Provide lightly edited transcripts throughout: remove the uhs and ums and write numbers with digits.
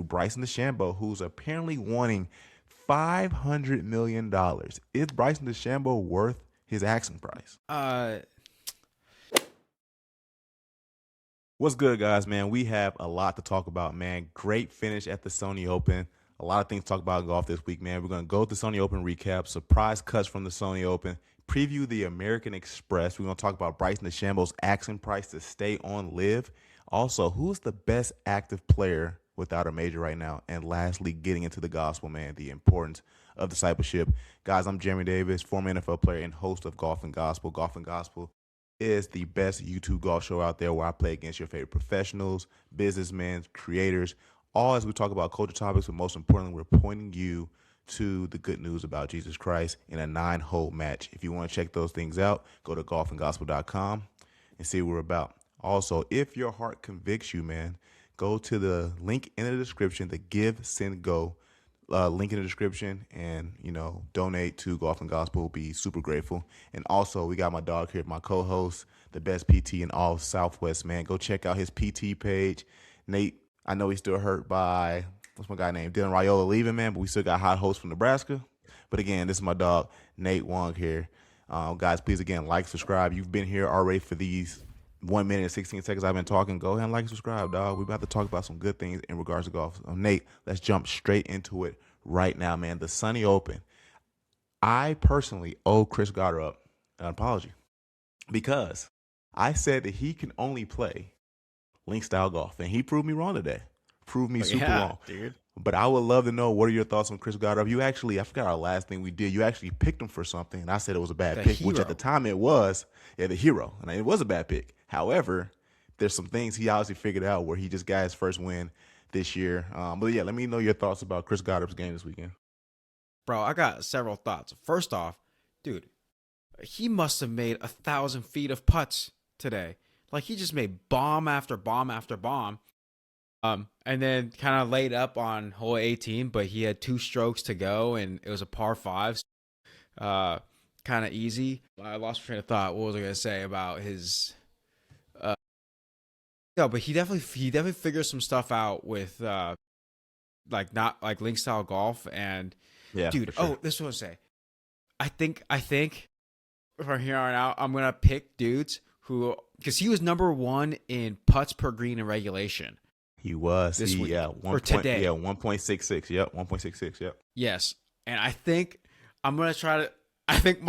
Bryson Dechambeau, who's apparently wanting $500 million. Is Bryson DeChambeau worth his asking price? Uh, What's good, guys, man? We have a lot to talk about, man. Great finish at the Sony Open. A lot of things to talk about in golf this week, man. We're going to go to the Sony Open recap, surprise cuts from the Sony Open, preview the American Express. We're going to talk about Bryson DeChambeau's asking price to stay on live. Also, who's the best active player without a major right now? And lastly, getting into the gospel, man, the importance of discipleship. Guys, I'm Geremy Davis, former NFL player and host of Golf and Gospel. Golf and Gospel is the best YouTube golf show out there where I play against your favorite professionals, businessmen, creators, all as we talk about culture topics, but most importantly, we're pointing you to the good news about Jesus Christ in a 9-hole match. If you want to check those things out, go to golfandgospel.com and see what we're about. Also, if your heart convicts you, man, go to the link in the description, the Give, Send, Go link in the description, and donate to Golf and Gospel. We'll be super grateful. And also, we got my dog here, my co-host, the best PT in all of Southwest, man. Go check out his PT page. Nate, I know he's still hurt by what's my guy named Dylan Raiola leaving, man, but we still got hot hosts from Nebraska. But again, this is my dog Nate Wong here. Guys, please again subscribe. You've been here already for these 1 minute and 16 seconds I've been talking. Go ahead and and subscribe, dog. We're about to talk about some good things in regards to golf. Nate, let's jump straight into it right now, man. The Sony Open. I personally owe Chris Gotterup an apology because I said that he can only play link style golf, and he proved me wrong today. Proved me super wrong, dude. But I would love to know, what are your thoughts on Chris Gotterup? You actually, I forgot our last thing we did. You actually picked him for something, and I said it was a bad pick, which at the time it was. Yeah, the hero. And it was a bad pick. However, there's some things he obviously figured out where he just got his first win this year. But yeah, let me know your thoughts about Chris Gotterup's game this weekend. Bro, I got several thoughts. First off, dude, he must have made 1,000 feet of putts today. Like, he just made bomb after bomb after bomb. And then kind of laid up on hole 18, but he had 2 strokes to go, and it was a par 5. Kind of easy. I lost my train of thought. What was I going to say about his... No, but he definitely figures some stuff out with not like link style golf. And yeah, dude, sure. This is what I say. I think from here on out, I'm gonna pick dudes who, because he was number 1 in putts per green in regulation. He was this week, or today. 1.66. Yep, 1.66. Yep. Yes, and I think I'm gonna try to. I think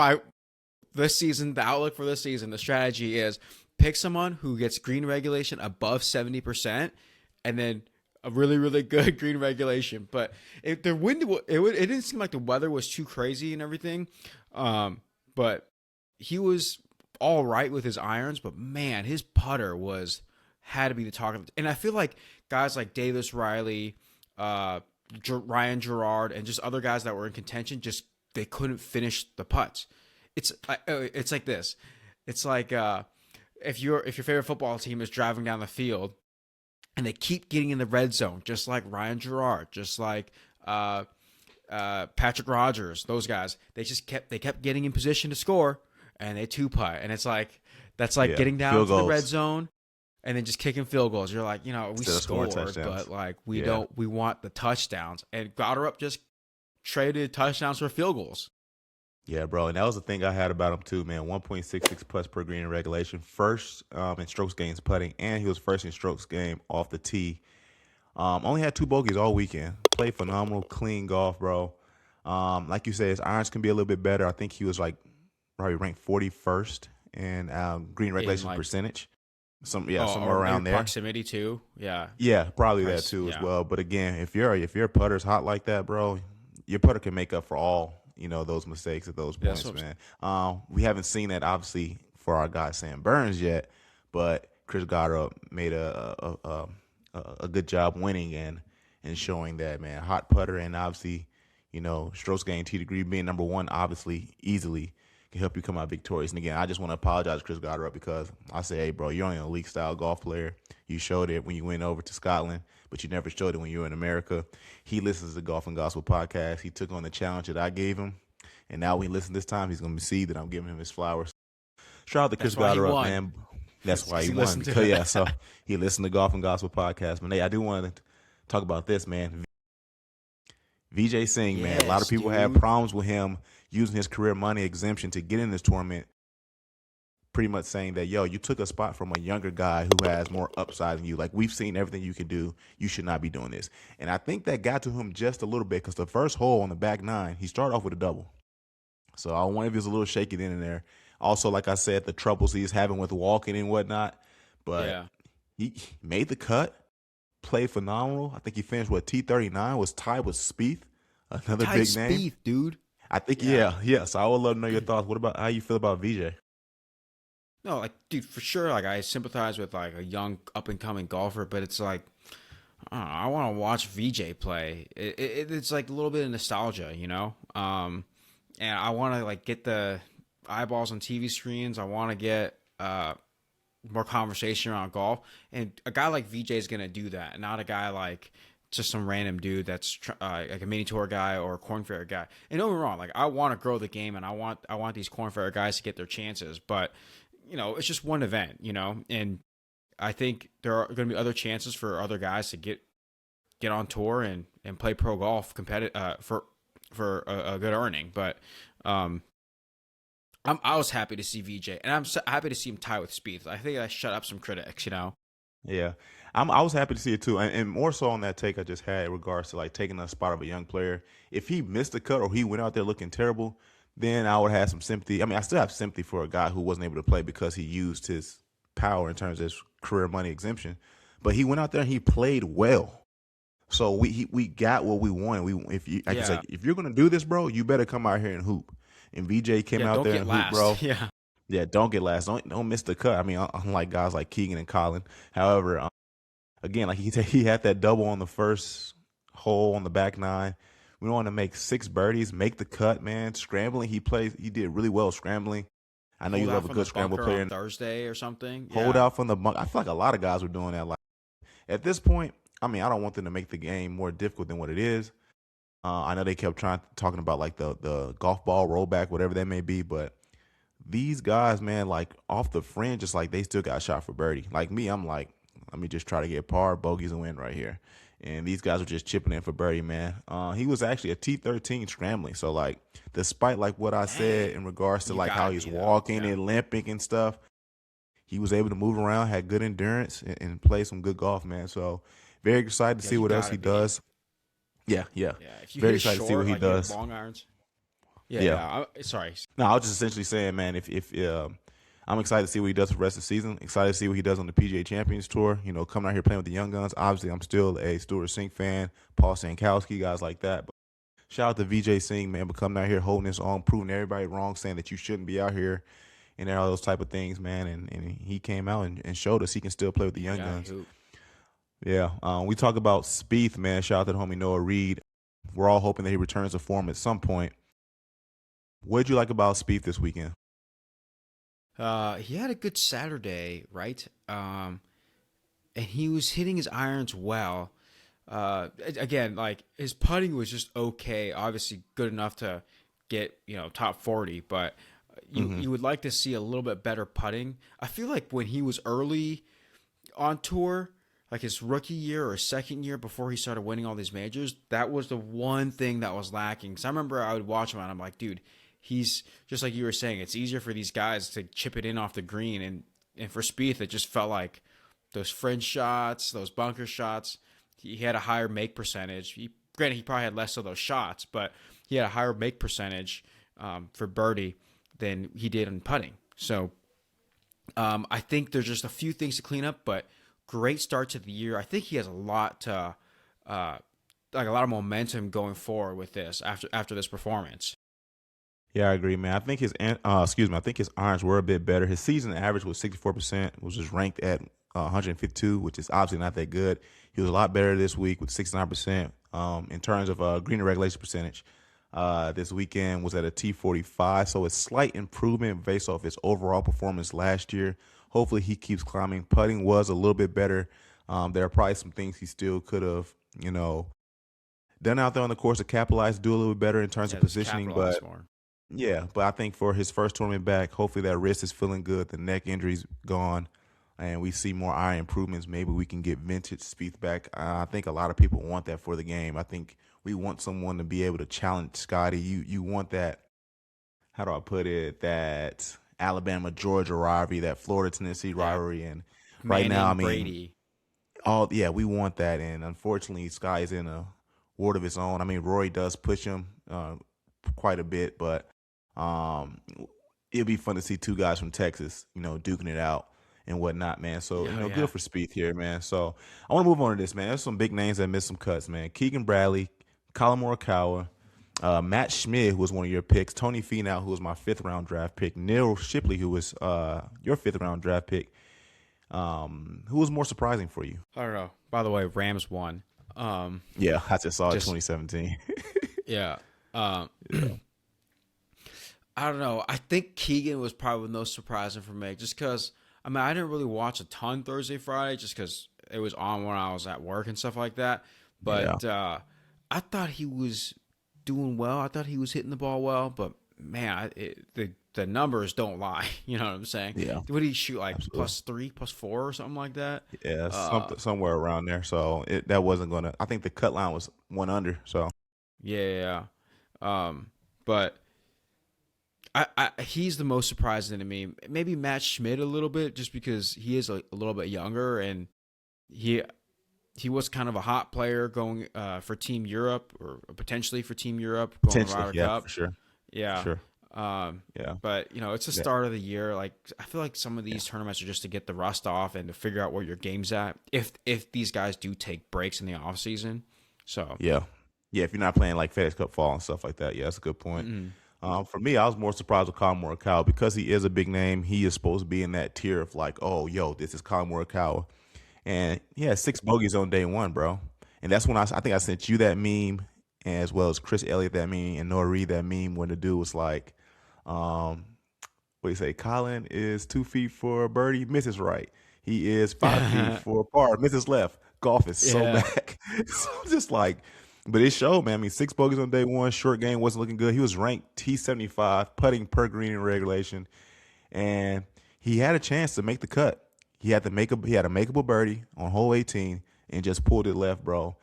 this season, the outlook for this season, the strategy is pick someone who gets green regulation above 70%, and then a really, really good green regulation. But the wind, it didn't seem like the weather was too crazy and everything. But he was all right with his irons. But man, his putter had to be the talk of it. And I feel like guys like Davis Riley, Ryan Gerard, and just other guys that were in contention, they couldn't finish the putts. It's like this. It's like if your favorite football team is driving down the field and they keep getting in the red zone, just like Ryan Gerard, just like Patrick Rogers, those guys, they kept getting in position to score, and they 2-putt, and that's like getting down to the red zone and then just kicking field goals. You're like, we scored, but like we want the touchdowns. And Gotterup just traded touchdowns for field goals. Yeah, bro, and that was the thing I had about him too, man. 1.66 putts per green in regulation, first in strokes gained putting, and he was first in strokes gained off the tee. Only had 2 bogeys all weekend. Played phenomenal, clean golf, bro. Like you said, his irons can be a little bit better. I think he was probably ranked 41st in green regulation percentage. Somewhere around there. Proximity too, yeah. Yeah, probably that too as well. But again, if your putter's hot like that, bro, your putter can make up for all those mistakes at those points, man. We haven't seen that obviously for our guy Sam Burns yet, but Chris Gotterup made a good job winning and showing that, man. Hot putter, and obviously, strokes gained T degree being number 1, obviously easily can help you come out victorious. And again, I just want to apologize to Chris Gotterup because I say, hey, bro, you're only a league style golf player. You showed it when you went over to Scotland, but you never showed it when you were in America. He listens to the Golf and Gospel podcast. He took on the challenge that I gave him, and now when he listens this time, he's going to see that I'm giving him his flowers. Shout out to Chris Gotterup, man. That's why he won. So he listened to Golf and Gospel podcast. But hey, I do want Talk about this, man. Vijay Singh, man. A lot of Yes, people had dude. problems with him using his career money exemption to get in this tournament, pretty much saying that, yo, you took a spot from a younger guy who has more upside than you. Like, we've seen everything you can do. You should not be doing this. And I think that got to him just a little bit because the first hole on the back nine, he started off with a double. So I wonder if he was a little shaky then and there. Also, like I said, the troubles he's having with walking and whatnot. But Yeah. he made the cut, played phenomenal. I think he finished with T39, was tied with Spieth, another Tight big name. Spieth, dude. I think, Yeah. yeah. So I would love to know your thoughts. What about how you feel about VJ? No, like, dude, for sure. Like, I sympathize with like a young up and coming golfer, but it's like, I don't know, I want to watch VJ play. It's like a little bit of nostalgia, you know. And I want to like get the eyeballs on TV screens. I want to get more conversation around golf, and a guy like VJ is gonna do that, not a guy like just some random dude that's like a mini tour guy or a Corn Ferry guy. And don't get me wrong, like I want to grow the game, and I want these Corn Ferry guys to get their chances, but you know, it's just one event, you know, and I think there are going to be other chances for other guys to get on tour and play pro golf competitive for a good earning. But I was happy to see VJ, and I'm so happy to see him tie with Spieth. I think I shut up some critics, you know. Yeah, I was happy to see it too, and more so on that take I just had in regards to like taking a spot of a young player. If he missed the cut or he went out there looking terrible, then I would have some sympathy. I mean, I still have sympathy for a guy who wasn't able to play because he used his power in terms of his career money exemption. But he went out there and he played well. So we got what we wanted. If you like, it's Yeah, like if you're gonna do this, bro, you better come out here and hoop. And VJ came yeah. out Don't there get and hoop, bro. last. Yeah, Yeah, don't get last. Don't miss the cut. I mean, unlike guys like Keegan and Colin. However, again, like he had that double on the first hole on the back nine. We want to make 6 birdies, make the cut, man. Scrambling, he did really well scrambling. I know you hold out love a from the good scramble bunker on player. Thursday or something. Hold Yeah, out from the bunk. I feel like a lot of guys were doing that. Like at this point, I mean, I don't want them to make the game more difficult than what it is. I know they kept talking about like the golf ball rollback, whatever that may be, but these guys, man, like off the fringe, just like they still got shot for birdie. Like me, I'm like, let me just try to get par, bogeys, and win right here. And these guys were just chipping in for birdie, man. He was actually a T13 scrambling. So like, despite like what I said in regards to you like how gotta he's be though. walking Yeah, and limping and stuff, he was able to move around, had good endurance, and play some good golf, man. So very excited to yeah. see You what else gotta he be. does. Yeah, yeah. Yeah, if you hit Very it excited to see what short, he like you hit does. long irons. Yeah, Yeah. yeah. Sorry. No, I was just essentially saying, man, if I'm excited to see what he does for the rest of the season. Excited to see what he does on the PGA Champions Tour. You know, coming out here playing with the young guns. Obviously, I'm still a Stuart Sink fan, Paul Sankowski, guys like that. But shout out to Vijay Singh, man, for coming out here holding his own, proving everybody wrong, saying that you shouldn't be out here and all those type of things, man. And he came out and showed us he can still play with the You young gotta guns. hoop. Yeah. We talk about Spieth, man. Shout out to the homie Noah Reed. We're all hoping that he returns to form at some point. What did you like about Spieth this weekend? He had a good Saturday, right? And he was hitting his irons well. Again, like his putting was just okay. Obviously, good enough to get top 40, but Mm-hmm. you would like to see a little bit better putting. I feel like when he was early on tour, like his rookie year or second year before he started winning all these majors, that was the one thing that was lacking. Because I remember I would watch him and I'm like, dude, he's just like you were saying. It's easier for these guys to chip it in off the green, and for Spieth, it just felt like those fringe shots, those bunker shots. He had a higher make percentage. Granted, he probably had less of those shots, but he had a higher make percentage for birdie than he did in putting. So I think there's just a few things to clean up, but great start to the year. I think he has a lot to, like a lot of momentum going forward with this after this performance. Yeah, I agree, man. I think I think his irons were a bit better. His season average was 64%, which was ranked at 152, which is obviously not that good. He was a lot better this week with 69%. In terms of green regulation percentage, this weekend was at a T45, so a slight improvement based off his overall performance last year. Hopefully, he keeps climbing. Putting was a little bit better. There are probably some things he still could have, done out there on the course to capitalize, do a little bit better in terms of Yeah, just positioning, capitalize but. more. Yeah, but I think for his first tournament back, hopefully that wrist is feeling good. The neck injury's gone. and we see more iron improvements, maybe we can get vintage Spieth back. I think a lot of people want that for the game. I think we want someone to be able to challenge Scotty. You want that, how do I put it, that Alabama Georgia rivalry, that Florida Tennessee Yeah, rivalry, and right now, I Manning, mean, Brady. we want that, and unfortunately, Sky's in a ward of his own. I mean, Rory does push him quite a bit, but um, it'll be fun to see two guys from Texas, duking it out and whatnot, man. So Oh good yeah, for Spieth here, man. So I want to move on to this, man. There's some big names that missed some cuts, man. Keegan Bradley, Colin Morikawa, Matt Schmidt, who was one of your picks, Tony Finau, who was my 5th-round draft pick, Neil Shipley, who was your 5th-round draft pick. Who was more surprising for you? I don't know. By the way, Rams won. Yeah, I just saw it Just 2017. yeah. Um, I don't know. I think Keegan was probably the most surprising for me, just because I mean I didn't really watch a ton Thursday, Friday, just because it was on when I was at work and stuff like that. Yeah, But I thought he was doing well. I thought he was hitting the ball well. But man, the numbers don't lie. You know what I'm saying? yeah, What did he shoot, like absolutely. +3, +4, or something like that? Yeah, Uh, somewhere around there. So that wasn't gonna. I think the cut line was one under. So yeah. But he's the most surprising to me. Maybe Matt Schmidt a little bit, just because he is a little bit younger, and he he was kind of a hot player going for Team Europe, or potentially for Team Europe going to potentially, Ryder yeah, Cup. for sure, for Yeah. sure. Um, Yeah, but it's the yeah, start of the year. Like, I feel like some of yeah, these tournaments are just to get the rust off and to figure out where your game's at. If these guys do take breaks in the off season, so yeah, yeah. If you're not playing like FedEx Cup Fall and stuff like that, yeah, that's a good point. mm, For me, I was more surprised with Colin Morikawa because he is a big name. He is supposed to be in that tier of like, oh, yo, this is Colin Morikawa, and he had 6 bogeys on day one, bro. And that's when I think I sent you that meme, as well as Chris Elliott that meme, and Noah Reed that meme when the dude was like, um, what do you say? Colin is 2 feet for a birdie, misses right. He is 5 feet for a par, misses left. Golf is so yeah, back. So I'm just like, but it showed, man. I mean, 6 bogeys on day one, short game wasn't looking good. He was ranked T75, putting per green in regulation, and he had a chance to make the cut. He had a makeable birdie on hole 18 and just pulled it left, bro.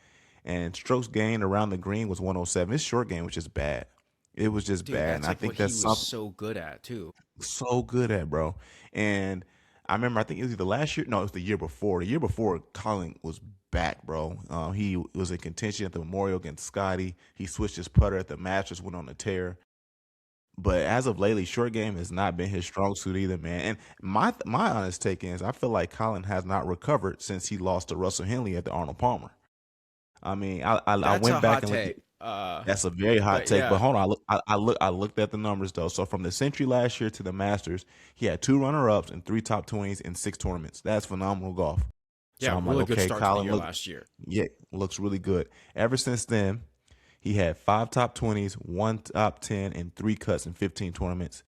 And strokes gained around the green was 107. His short game was just bad. It was just dude, bad, and that's I like what think he that's was something so good at too. so good at, bro. And I remember, I think it was either last year, no, it was the year before. The year before, Colin was back, bro. He was in contention at the Memorial against Scotty. He switched his putter at the Masters, went on a tear. But as of lately, short game has not been his strong suit either, man. And my honest take is, I feel like Colin has not recovered since he lost to Russell Henley at the Arnold Palmer. I mean, I That's a went back hot and looked. take. That's a very hot But take, but yeah, hold on. I looked at the numbers though. So from the Century last year to the Masters, he had 2 runner-ups and 3 top 20s in 6 tournaments. That's phenomenal golf. So yeah, I'm like, really good okay, start to the Colin, year look, last year. yeah, looks really good. Ever since then, he had 5 top 20s, 1 top 10, and 3 cuts in 15 tournaments.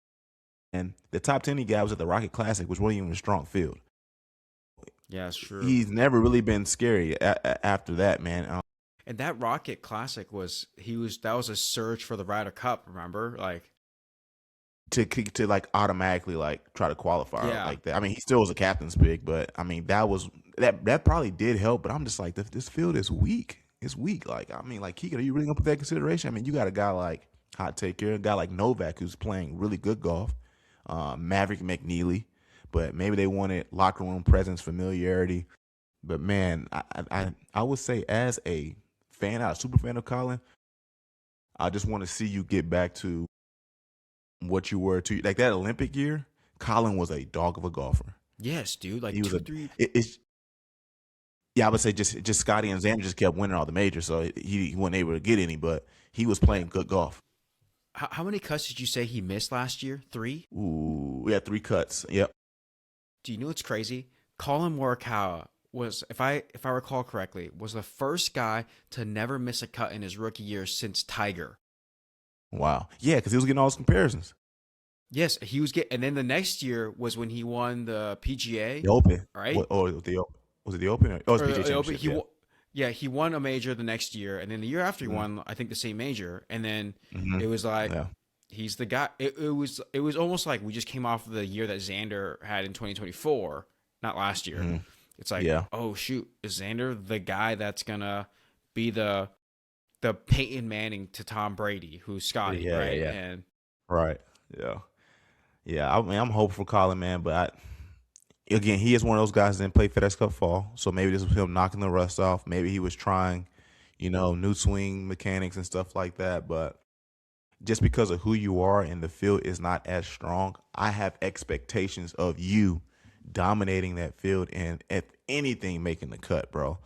And the top 10 he got was at the Rocket Classic, which wasn't even a strong field. Yeah, it's true. He's never really been scary after that, man. And that Rocket Classic that was a surge for the Ryder Cup. Remember, like To like automatically like try to qualify yeah, like that. I mean, he still was a captain's pick, but I mean that probably did help. But I'm just like, this field is weak. It's weak. Like, I mean, like, Keegan, are you really gonna put that in consideration? I mean, you got a guy like, hot take here, a guy like Novak who's playing really good golf, Maverick McNeely, but maybe they wanted locker room presence, familiarity. But man, I would say, as a fan, not a super fan of Colin, I just want to see you get back to what you were to like that Olympic year. Colin was a dog of a golfer. yes, dude, like He was two, a three. it's yeah, I would say just Scotty and Xander just kept winning all the majors, so he wasn't able to get any, but he was Yeah. playing good golf. How many cuts did you say he missed last year? 3. Ooh, we had 3 cuts. Yep. Do you know what's crazy? Colin Morikawa was, if I recall correctly, was the first guy to never miss a cut in his rookie year since Tiger. Wow. Yeah, because he was getting all those comparisons. Yes, he was and then the next year was when he won the PGA, The Open. right? What? Or was it the Open? Oh, it was Or PGA the Open. Championship. Yeah. Yeah, he won a major the next year, and then the year after he Mm-hmm. won, I think, the same major, and then Mm-hmm. it was like Yeah. he's the guy. It was almost like we just came off of the year that Xander had in 2024, not last year. Mhm. It's like, Yeah. oh shoot, is Xander the guy that's gonna be the Peyton Manning to Tom Brady, who's Scotty, right? Yeah. And Right. Yeah. Yeah. I mean, I'm hopeful for Colin, man, but again, he is one of those guys that didn't play FedEx Cup fall. So maybe this was him knocking the rust off. Maybe he was trying, new swing mechanics and stuff like that. But just because of who you are and the field is not as strong, I have expectations of you dominating that field and if anything making the cut, bro.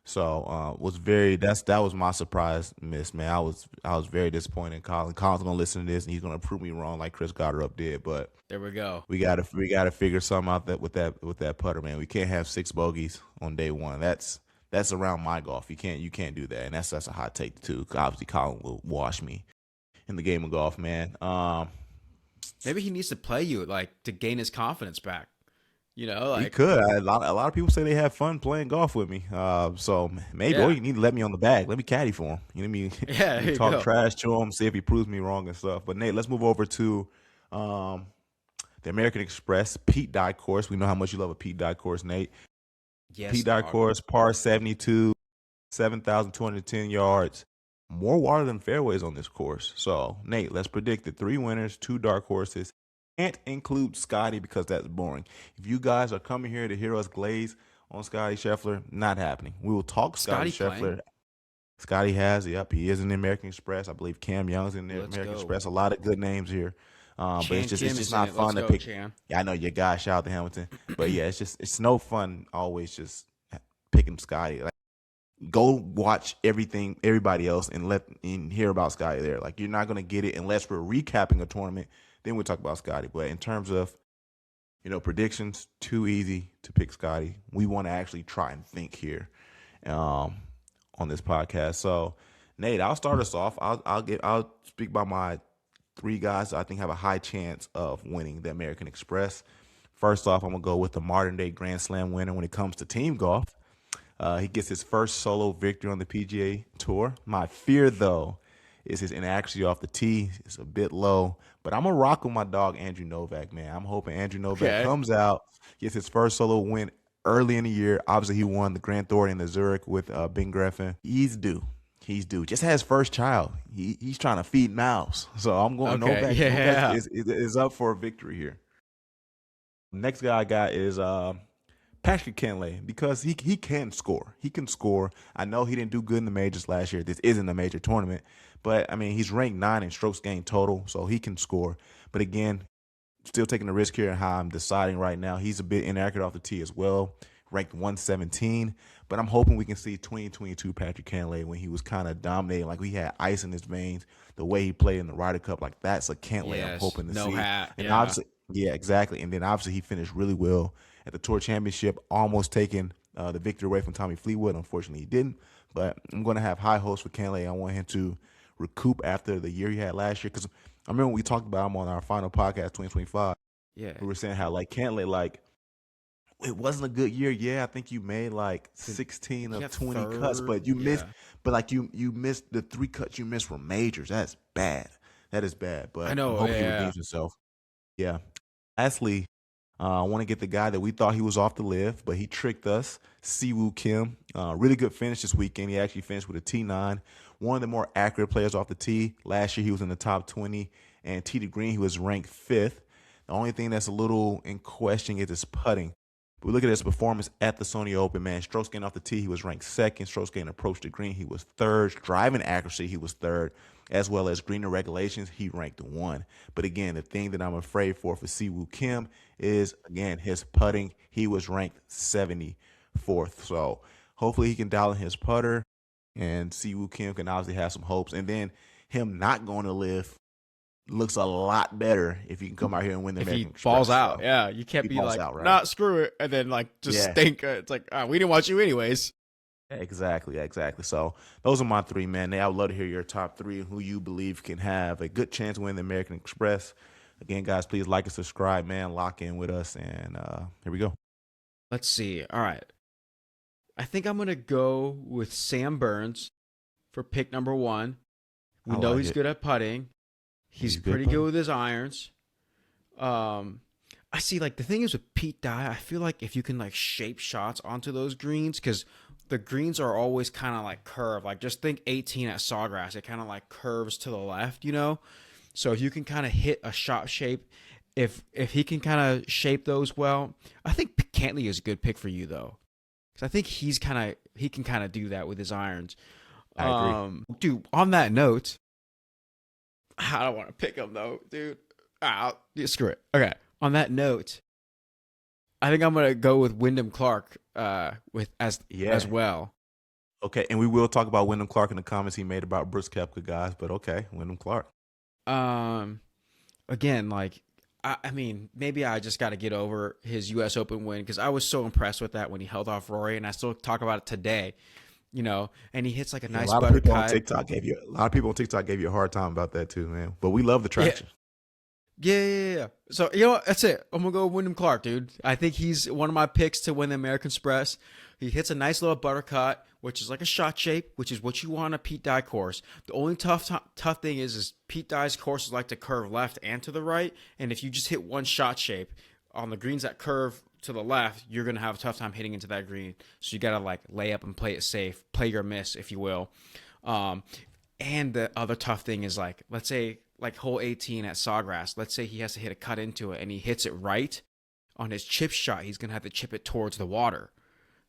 So that was my surprise miss, man. I was very disappointed in Colin. Colin's gonna listen to this and he's gonna prove me wrong like Chris Gotterup did, but there we go. we gotta figure something out that with that putter, man. We can't have 6 bogeys on day one. That's around my golf. You can't do that, and that's a hot take too. Obviously, Colin will wash me in the game of golf, man. Maybe he needs to play you like to gain his confidence back. He Like could. A lot of people say they have fun playing golf with me. So maybe, or you need to let me on the bag. Let me caddy for him. You know what I mean? yeah, Let there me you talk go. trash to him, see if he proves me wrong and stuff. But Nate, let's move over to the American Express Pete Dye course. We know how much you love a Pete Dye course, Nate. Yes, Pete Dye dog. course, par 72, 7,210 yards. More water than fairways on this course. So, Nate, let's predict the 3 winners, 2 dark horses. Can't include Scotty because that's boring. If you guys are coming here to hear us glaze on Scotty Scheffler, not happening. We will talk Scotty Scotty Scheffler. playing? Scotty has, yep, he is in the American Express. I believe Cam Young's in the Let's American go. Express. A lot of good names here. But Chan it's Kim just is not in it. fun Let's to go, pick. Chan. Yeah, I know your guy. Shout out to Hamilton. But yeah, it's no fun always just picking Scotty. Like, go watch everybody else, and hear about Scotty there. Like, you're not gonna get it unless we're recapping a tournament. Then we'll talk about Scotty. But in terms of predictions, too easy to pick Scotty. We want to actually try and think here on this podcast. So, Nate, I'll start us off. I'll speak about my 3 guys I think have a high chance of winning the American Express. First off, I'm gonna go with the modern day Grand Slam winner when it comes to team golf. He gets his first solo victory on the PGA Tour. My fear, though, is his inaccuracy off the tee. It's a bit low, but I'm going to rock with my dog, Andrew Novak, man. I'm hoping Andrew Novak Okay. comes out, gets his first solo win early in the year. Obviously, he won the Grand Thornton in the Zurich with Ben Griffin. He's due. He's due. Just had his first child. He's trying to feed mouths. So I'm going Okay. Novak. Yeah. Novak is up for a victory here. Next guy I got is Patrick Kenley, because he can score. He can score. I know he didn't do good in the majors last year. This isn't a major tournament, but I mean, he's ranked 9 in strokes gained total, so he can score. But again, still taking the risk here and how I'm deciding right now. He's a bit inaccurate off the tee as well, ranked 117. But I'm hoping we can see 2022 Patrick Cantlay when he was kind of dominating, like he had ice in his veins. The way he played in the Ryder Cup, like that's a Cantlay I'm Yes. hoping to No see. hat. And Yeah. obviously, yeah, exactly. And then obviously he finished really well at the Tour Championship, almost taking the victory away from Tommy Fleetwood. Unfortunately, he didn't. But I'm going to have high hopes for Cantlay. I want him to recoup after the year he had last year, because I remember when we talked about him on our final podcast, 2025. Yeah. We were saying how like Cantlay, like it wasn't a good year. Yeah, I think you made like 16 He of got 20 cuts, third. but you missed. Yeah. But like you missed the 3 cuts you missed were majors. That's bad. That is bad. But I know. I'm hoping he Yeah. redeems himself. Yeah. Lastly, I want to get the guy that we thought he was off the live, but he tricked us. Siwoo Kim. Really good finish this weekend. He actually finished with a T9. One of the more accurate players off the tee. Last year he was in the top 20, and tee to green he was ranked 5th. The only thing that's a little in question is his putting. But we look at his performance at the Sony Open, man. Strokes gained off the tee, he was ranked 2nd. Strokes gained approach to green, he was 3rd. Driving accuracy, he was 3rd. As well as greener regulations, he ranked 1. But again, the thing that I'm afraid for Siwoo Kim is, again, his putting. He was ranked 74th. So hopefully he can dial in his putter, and Siwoo Kim can obviously have some hopes. And then him not going to live looks a lot better if he can come out here and win the If American he Express. falls out, So, yeah, you can't he be falls like, out, right? nah, screw it, and then like just Yeah. stink. It's like, we didn't want you anyways. Exactly. So those are my 3, man. I would love to hear your top 3 and who you believe can have a good chance to win the American Express. Again, guys, please like and subscribe, man. Lock in with us, and here we go. Let's see. All right. I think I'm gonna go with Sam Burns for pick number 1. We I know like he's it. good at putting. He's He's good pretty putting. good with his irons. I I see, like, the thing is with Pete Dye, I feel like if you can, like, shape shots onto those greens, because the greens are always kind of like curved. Like, just think 18 at Sawgrass. It kind of like curves to the left, you know? So if you can kind of hit a shot shape, if he can kind of shape those well, I think Cantley is a good pick for you, though. Because I think he can kind of do that with his irons. I agree. Dude, on that note, I don't want to pick him, though, dude. Screw it. Okay. On that note, I think I'm gonna go with Wyndham Clark with as Yeah. well. Okay, and we will talk about Wyndham Clark in the comments he made about Brooks Koepka, guys. But okay, Wyndham Clark. Um, again, like I mean, maybe I just got to get over his U.S. Open win because I was so impressed with that when he held off Rory, and I still talk about it today. You know, and he hits like a Yeah, a nice lot of butter people on cut. TikTok gave you a lot of people on TikTok gave you a hard time about that too, man. But we love the Yeah, traction. yeah. So you know what? That's it. I'm gonna go with Wyndham Clark, dude. I think he's one of my picks to win the American Express. He hits a nice little buttercut, which is like a shot shape, which is what you want on a Pete Dye course. The only tough thing is Pete Dye's courses like to curve left and to the right, and if you just hit one shot shape on the greens that curve to the left, you're gonna have a tough time hitting into that green. So you gotta like lay up and play it safe, play your miss, if you will. Um, and the other tough thing is like, let's say like hole 18 at Sawgrass, let's say he has to hit a cut into it and he hits it right on his chip shot, he's gonna have to chip it towards the water.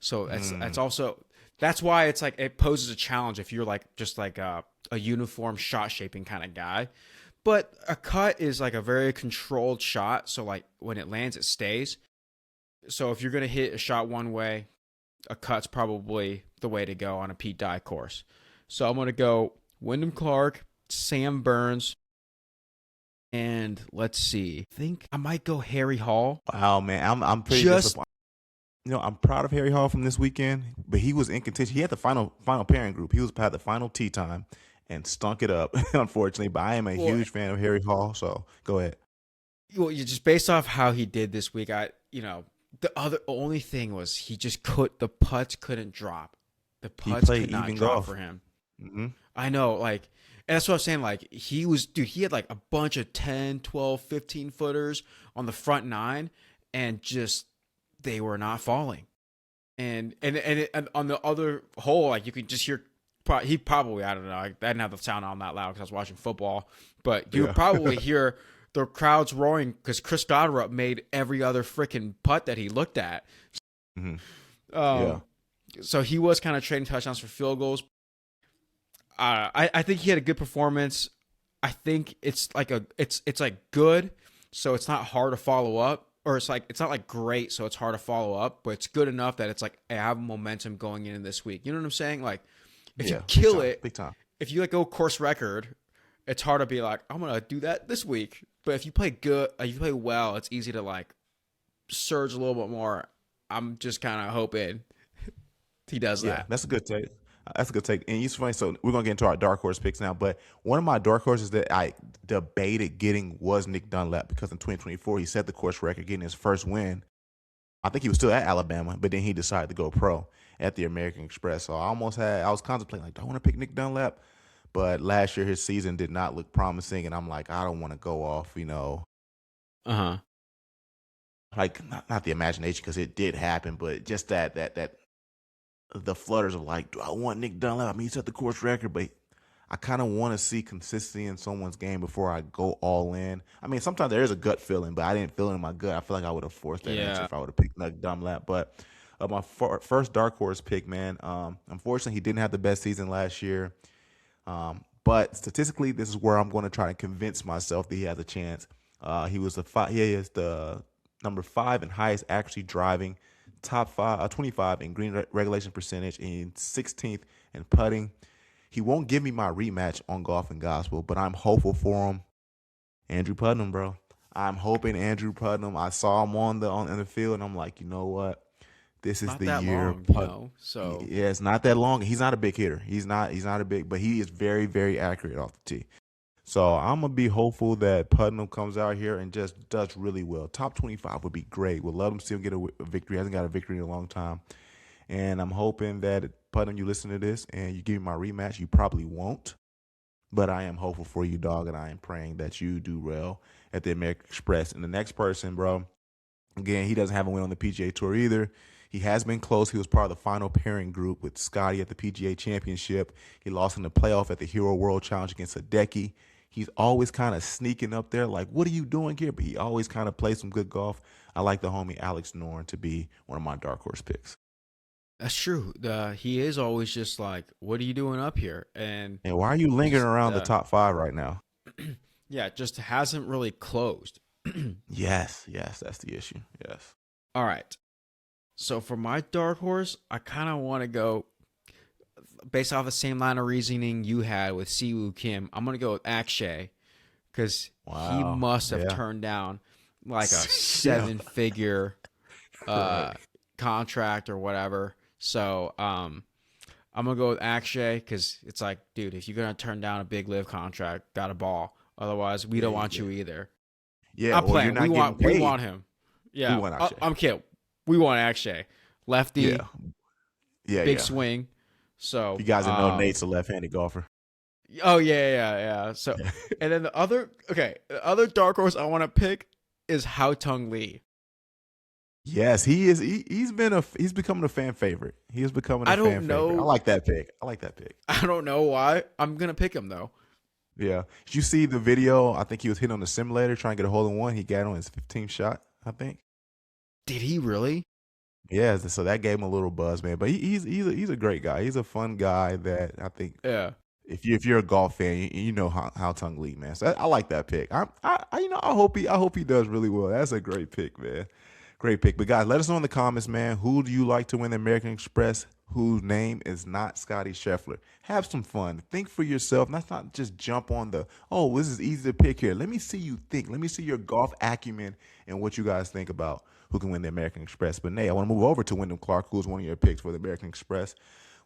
So that's also that's why it's like it poses a challenge if you're like just like a uniform shot shaping kind of guy. But a cut is like a very controlled shot, so like when it lands, it stays. So if you're gonna hit a shot one way, a cut's probably the way to go on a Pete Dye course. So I'm gonna go Wyndham Clark, Sam Burns, and let's see. I think I might go Harry Hall. Wow, man, I'm pretty Just disappointed. You know, I'm proud of Harry Hall from this weekend, but he was in contention. He had the final pairing group. He was had the final tee time and stunk it up, unfortunately. But I am a well, huge fan of Harry Hall, so go ahead. you just based off how he did this week. The only thing was he just the putts couldn't drop. The He putts could played not even drop golf. for him. Hmm. I know, like, and that's what I was saying. Like, he had like a bunch of 10, 12, 15 footers on the front nine, and just they were not falling. And on the other hole, like, you could just hear, he probably, I don't know, I didn't have the sound on that loud because I was watching football, but you would Yeah. probably hear the crowds roaring because Chris Gotterup made every other freaking putt that he looked at. Hmm. Yeah. Um, so he was kind of trading touchdowns for field goals. I think he had a good performance. I think it's like it's like good, so it's not hard to follow up, or it's not like great, so it's hard to follow up, but it's good enough that it's like I have momentum going into this week. You know what I'm saying? Like if you Yeah. Big kill time. it, Big time. if you like go course record, it's hard to be like I'm gonna do that this week. But if you play good, if you play well, it's easy to like surge a little bit more. I'm just kind of hoping he does Yeah, that. that's a good take. That's a good take. And it's funny. So we're gonna get into our dark horse picks now. But one of my dark horses that I debated getting was Nick Dunlap because in 2024 he set the course record, getting his first win. I think he was still at Alabama, but then he decided to go pro at the American Express. So I was contemplating like, do I want to pick Nick Dunlap? But last year his season did not look promising, and I'm like, I don't want to go off, Uh huh. like not the imagination because it did happen, but just that the flutters of like, do I want Nick Dunlap? I mean, he set the course record, but I kind of want to see consistency in someone's game before I go all in. I mean, sometimes there is a gut feeling, but I didn't feel it in my gut. I feel like I would have forced that answer Yeah. if I would have picked Nick Dunlap. But my first dark horse pick, man. Unfortunately, he didn't have the best season last year. But statistically, this is where I'm going to try to convince myself that he has a chance. He was he is the number 5 in highest accuracy driving, top 25 in green regulation percentage, and 16th in putting. He won't give me my rematch on Golf and Gospel, but I'm hopeful for him. Andrew Putnam, bro. I'm hoping Andrew Putnam. I saw him in the field, and I'm like, you know what? This is Not the that year. long, you know. So Yeah, it's not that long. He's not a big hitter. He's not. He's not a big, but he is very, very accurate off the tee. So I'm gonna be hopeful that Putnam comes out here and just does really well. Top 25 would be great. Would love him to see him get a victory. Hasn't got a victory in a long time. And I'm hoping that Putnam, you listen to this and you give me my rematch. You probably won't, but I am hopeful for you, dog, and I am praying that you do well at the American Express. And the next person, bro, Again, he doesn't have a win on the PGA Tour either. He has been close. He was part of the final pairing group with Scotty at the PGA Championship. He lost in the playoff at the Hero World Challenge against Hideki. He's always kind of sneaking up there, like, what are you doing here? But he always kind of plays some good golf. I like the homie Alex Noren to be one of my dark horse picks. That's true. He is always just like, what are you doing up here? And why are you lingering just, around the top 5 right now? Yeah, just hasn't really closed. Yes, that's the issue. Yes. All right. So for my dark horse, I kind of want to go based off the same line of reasoning you had with Siwoo Kim. I'm going to go with Akshay because he must have turned down like a 7-figure contract or whatever. So I'm going to go with Akshay because it's like, dude, if you're going to turn down a big live contract, got a ball. Otherwise, we don't want you either. Yeah, I'm playing. You're not We want him. Yeah, we want Akshay. I'm kidding. We want Akshay. Lefty. Yeah. Big swing. So you guys know Nate's a left-handed golfer. Oh yeah. So and then the other dark horse I want to pick is Hao Tung Lee. Yes, he is. He's becoming a fan favorite. He is becoming a fan favorite. I like that pick. I don't know why. I'm gonna pick him though. Yeah. Did you see the video? I think he was hitting on the simulator trying to get a hole in one. He got on his 15th shot, I think. Did he really? Yeah, so that gave him a little buzz, man. But he's a great guy. He's a fun guy that I think. Yeah. If you're a golf fan, you know how Tung Lee, man. So I like that pick. I hope he does really well. That's a great pick, man. Great pick. But guys, let us know in the comments, man. Who do you like to win the American Express? Whose name is not Scotty Scheffler? Have some fun. Think for yourself. Let's not just jump on this is easy to pick here. Let me see you think. Let me see your golf acumen and what you guys think about who can win the American Express. But Nate, I want to move over to Wyndham Clark, who was one of your picks for the American Express.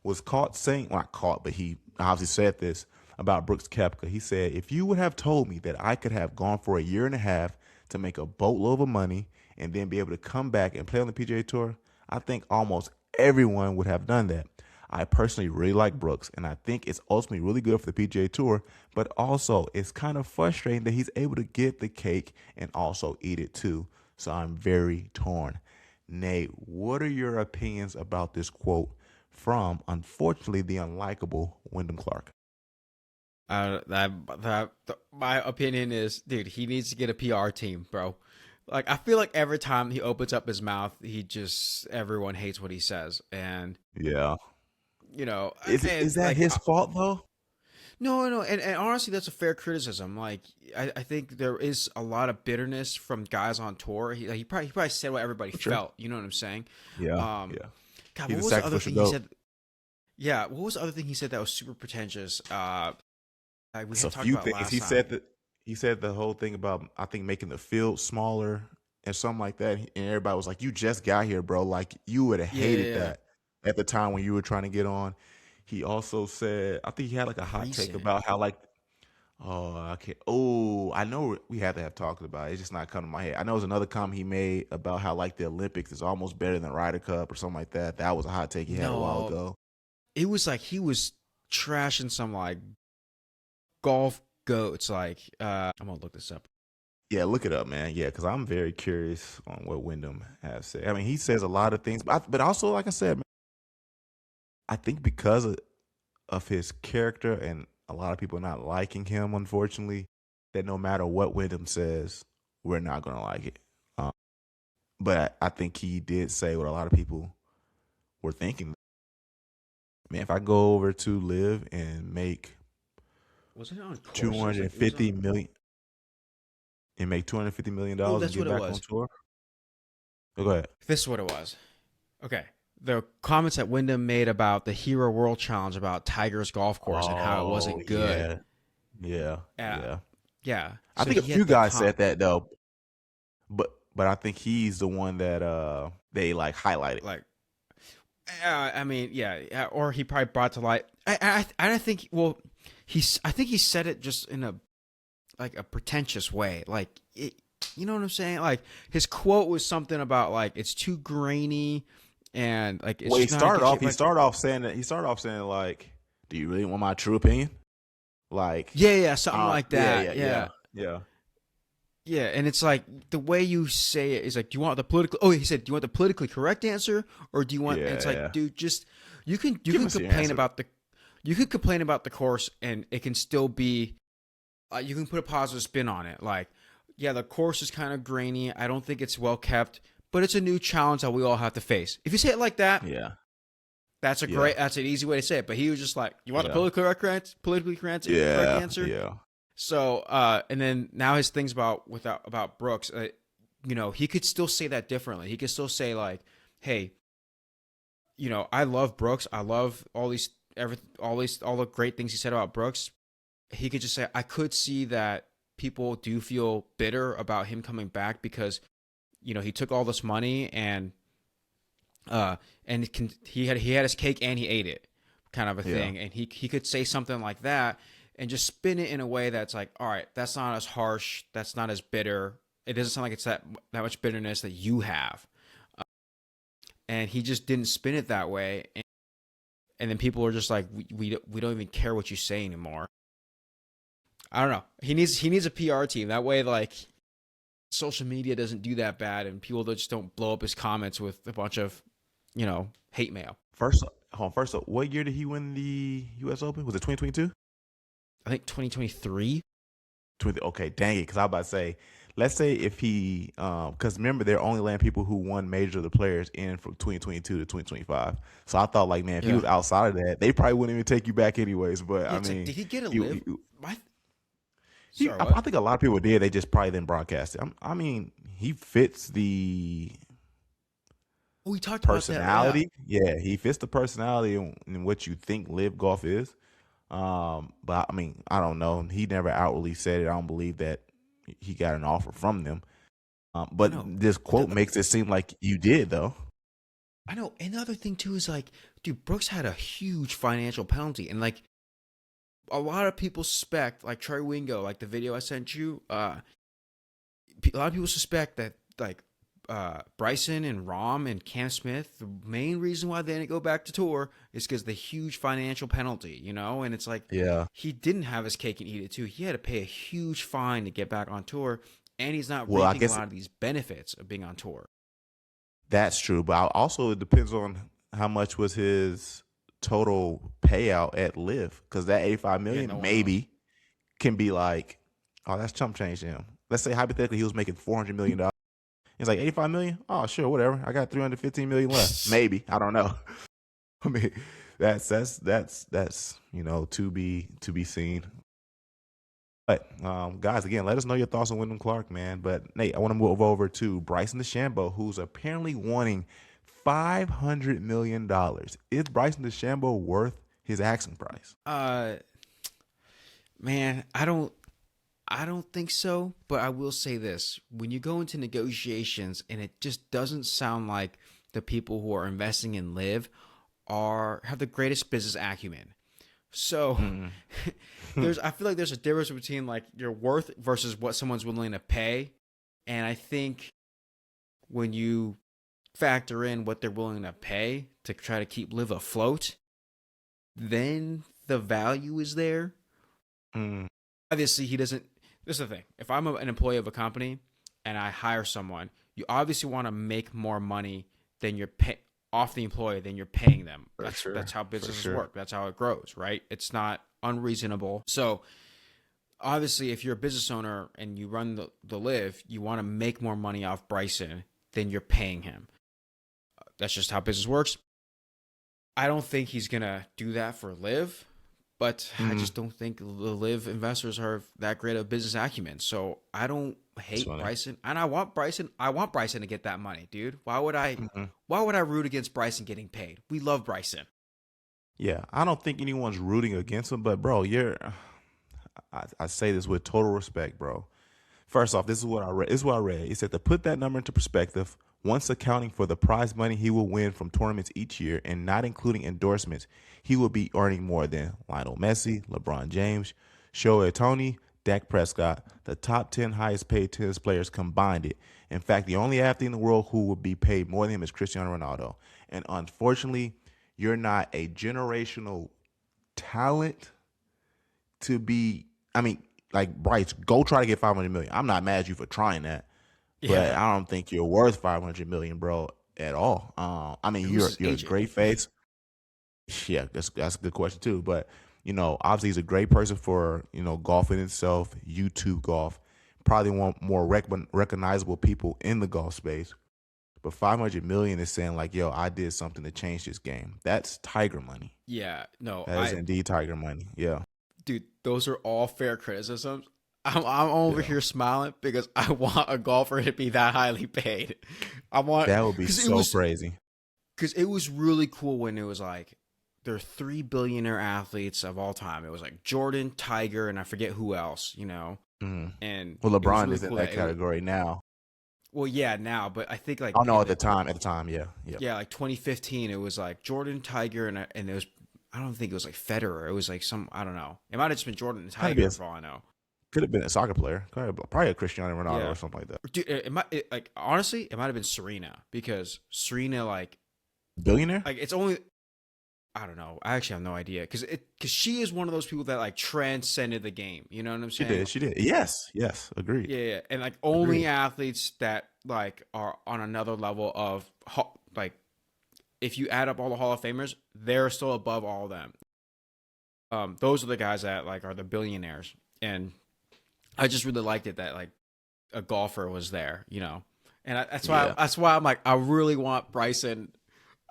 Was caught saying, well, not caught, but he obviously said this about Brooks Koepka. He said, if you would have told me that I could have gone for a year and a half to make a boatload of money and then be able to come back and play on the PGA Tour, I think almost everyone would have done that. I personally really like Brooks, and I think it's ultimately really good for the PGA Tour, but also it's kind of frustrating that he's able to get the cake and also eat it too. So I'm very torn. Nate, what are your opinions about this quote from, unfortunately, the unlikable Wyndham Clark? My opinion is, dude, he needs to get a PR team, bro. Like, I feel like every time he opens up his mouth, everyone hates what he says. And yeah, is that his fault though? No. And honestly, that's a fair criticism. Like, I think there is a lot of bitterness from guys on tour. He probably said what everybody felt. You know what I'm saying? Yeah. God, what was the other thing he said? Yeah, what was the other thing he said that was super pretentious? We had talked about last time. He said the whole thing about, I think, making the field smaller and something like that. And everybody was like, you just got here, bro. Like, you would have hated that at the time when you were trying to get on. He also said, I think he had like a hot take about how I know we had to have talked about it. It's just not coming to my head. I know there's another comment he made about how like the Olympics is almost better than Ryder Cup or something like that. That was a hot take he had a while ago. It was like he was trashing some like golf goats. Like, I'm gonna look this up. Yeah, look it up, man. Yeah, because I'm very curious on what Wyndham has said. I mean, he says a lot of things, but also, like I said, man, I think because of his character and a lot of people not liking him, unfortunately, that no matter what Wyndham says, we're not going to like it. But I think he did say what a lot of people were thinking. Man, if I go over to live and make $250 million and make $250 million and get back on tour. Oh, go ahead. This is what it was. Okay. The comments that Wyndham made about the Hero World Challenge about Tiger's golf course and how it wasn't good. Yeah. I think a few guys said that though, but I think he's the one that they like highlighted. Like, I mean, yeah, or he probably brought to light. I don't think. Well, I think he said it just in a pretentious way. Like, you know what I'm saying? Like, his quote was something about like it's too grainy. And like, he started off saying like, "Do you really want my true opinion?" Like, something like that. Yeah. Yeah, and it's like the way you say it is like, do you want the political? Oh, he said, do you want the politically correct answer, or do you want? And Yeah, it's yeah. like, dude, just you Give can us your complain answer. about the course, and it can still be you can put a positive spin on it. Like, yeah, the course is kind of grainy. I don't think it's well kept, but it's a new challenge that we all have to face. If you say it like that, Yeah, yeah, that's an easy way to say it. But he was just like, you want the yeah, politically correct yeah, answer? yeah. So, and then now his things about Brooks, he could still say that differently. He could still say like, "Hey, I love Brooks. I love all the great things he said about Brooks." He could just say, "I could see that people do feel bitter about him coming back because, he took all this money he had his cake and he ate it, kind of a Yeah. thing." And he could say something like that and just spin it in a way that's like, all right, that's not as harsh, that's not as bitter. It doesn't sound like it's that much bitterness that you have. And he just didn't spin it that way, and then people are just like, we don't even care what you say anymore. I don't know. He needs a PR team that way. Like, social media doesn't do that bad, and people just don't blow up his comments with a bunch of hate mail. First, hold on. First, what year did he win the U.S. Open? Was it 2022? I think 2023. Okay, dang it. Because I was about to say, let's say if he, because remember they're only letting people who won major of the players in from 2022 to 2025. So I thought like, man, if he Yeah. was outside of that, they probably wouldn't even take you back anyways. But Yeah, I it's like, mean, did he get a he, live? he, Sorry, I what? think a lot of people did. They just probably didn't broadcast it. I mean, he fits the We talked about that. Yeah. personality. Yeah, he fits the personality and what you think live golf is. But I mean, I don't know. He never outwardly said it. I don't believe that he got an offer from them. I But know. this But quote makes it seem like you did, though. I know. And the other thing too is like, dude, Brooks had a huge financial penalty, and like a lot of people suspect, like Trey Wingo, like the video I sent you. A lot of people suspect that like Bryson and Rom and Cam Smith, the main reason why they didn't go back to tour is because the huge financial penalty, and it's like Yeah. he didn't have his cake and eat it too. He had to pay a huge fine to get back on tour, and he's not Well, I reaping a guess lot of these benefits of being on tour. that's true. But also, it depends on how much was his total payout at Live, because that 85 Yeah, million no one knows. maybe can be like, oh, that's chump change to him. Let's say hypothetically he was making $400 million. It's like 85 million. Oh, sure, whatever. I got 315 million left. Maybe, I don't know. I mean, that's to be seen. But guys, again, let us know your thoughts on Wyndham Clark, man. But Nate, I want to move over to Bryson DeChambeau, who's apparently wanting $500 million. Is Bryson DeChambeau worth his asking price? Uh, Man, I don't think so, but I will say this. When you go into negotiations and it just doesn't sound like the people who are investing in Live have the greatest business acumen. So Mm. I feel like there's a difference between like your worth versus what someone's willing to pay. And I think when you factor in what they're willing to pay to try to keep Live afloat, then the value is there. Mm. Obviously, he doesn't. This is the thing. If I'm an employee of a company and I hire someone, you obviously want to make more money than off the employee than you're paying them. For sure. That's how For businesses sure. work. That's how it grows, right? It's not unreasonable. So obviously, if you're a business owner and you run the Live, you want to make more money off Bryson than you're paying him. That's just how business works. I don't think he's gonna do that for Live, but I Mm. just don't think the Live investors are that great of business acumen. So I don't That's hate funny. Bryson, and I want Bryson. I want Bryson to get that money, dude. Why would I? Mhm. Why would I root against Bryson getting paid? We love Bryson. Yeah, I don't think anyone's rooting against him, but bro, I say this with total respect, bro. First off, this is what I read. This is what I read. It said to put that number into perspective, once accounting for the prize money he will win from tournaments each year and not including endorsements, he will be earning more than Lionel Messi, LeBron James, Shohei Ohtani, Dak Prescott, the top 10 highest paid tennis players combined. It. In fact, the only athlete in the world who would be paid more than him is Cristiano Ronaldo. And unfortunately, you're not a generational talent to be. I mean, Like Bryce, go try to get 500 million. I'm not mad at you for trying that, but Yeah, I don't think you're worth 500 million, bro, at all. I mean, who's his you're a agent? great face. Yeah, that's a good question too. But obviously he's a great person for golf in itself, YouTube golf. Probably one more recognizable people in the golf space. But 500 million is saying like, yo, I did something to change this game. That's Tiger money. Yeah, no, That is indeed Tiger money. Yeah, dude, those are all fair criticisms. I'm over yeah. here smiling because I want a golfer to be that highly paid. I want That would be so crazy. because it was really cool when it was like there are three billionaire athletes of all time. It was like Jordan, Tiger, and I forget who else, Mhm. And Well, it was LeBron really is in cool that that category now. well, yeah, now, but I think like Oh no, in at the the time, yeah, yeah. yeah, like 2015, it was like Jordan, Tiger, and it was I don't think it was like Federer. It was like some I don't know. It might have just been Jordan and Might be Tiger for all I know. could have been a soccer player, probably a Cristiano Ronaldo Yeah. or something like that. Dude, like honestly, it might have been Serena because Serena Billionaire? like it's only I don't know. I actually have no idea because she is one of those people that like transcended the game. You know what I'm She saying? did. She did. Yes. Agreed. Yeah, yeah. And like only Agreed. athletes that like are on another level of like if you add up all the Hall of Famers, they're still above all of them. Those are the guys that like are the billionaires, and I just really liked it that like a golfer was there, and Yeah. that's why I'm like I really want Bryson.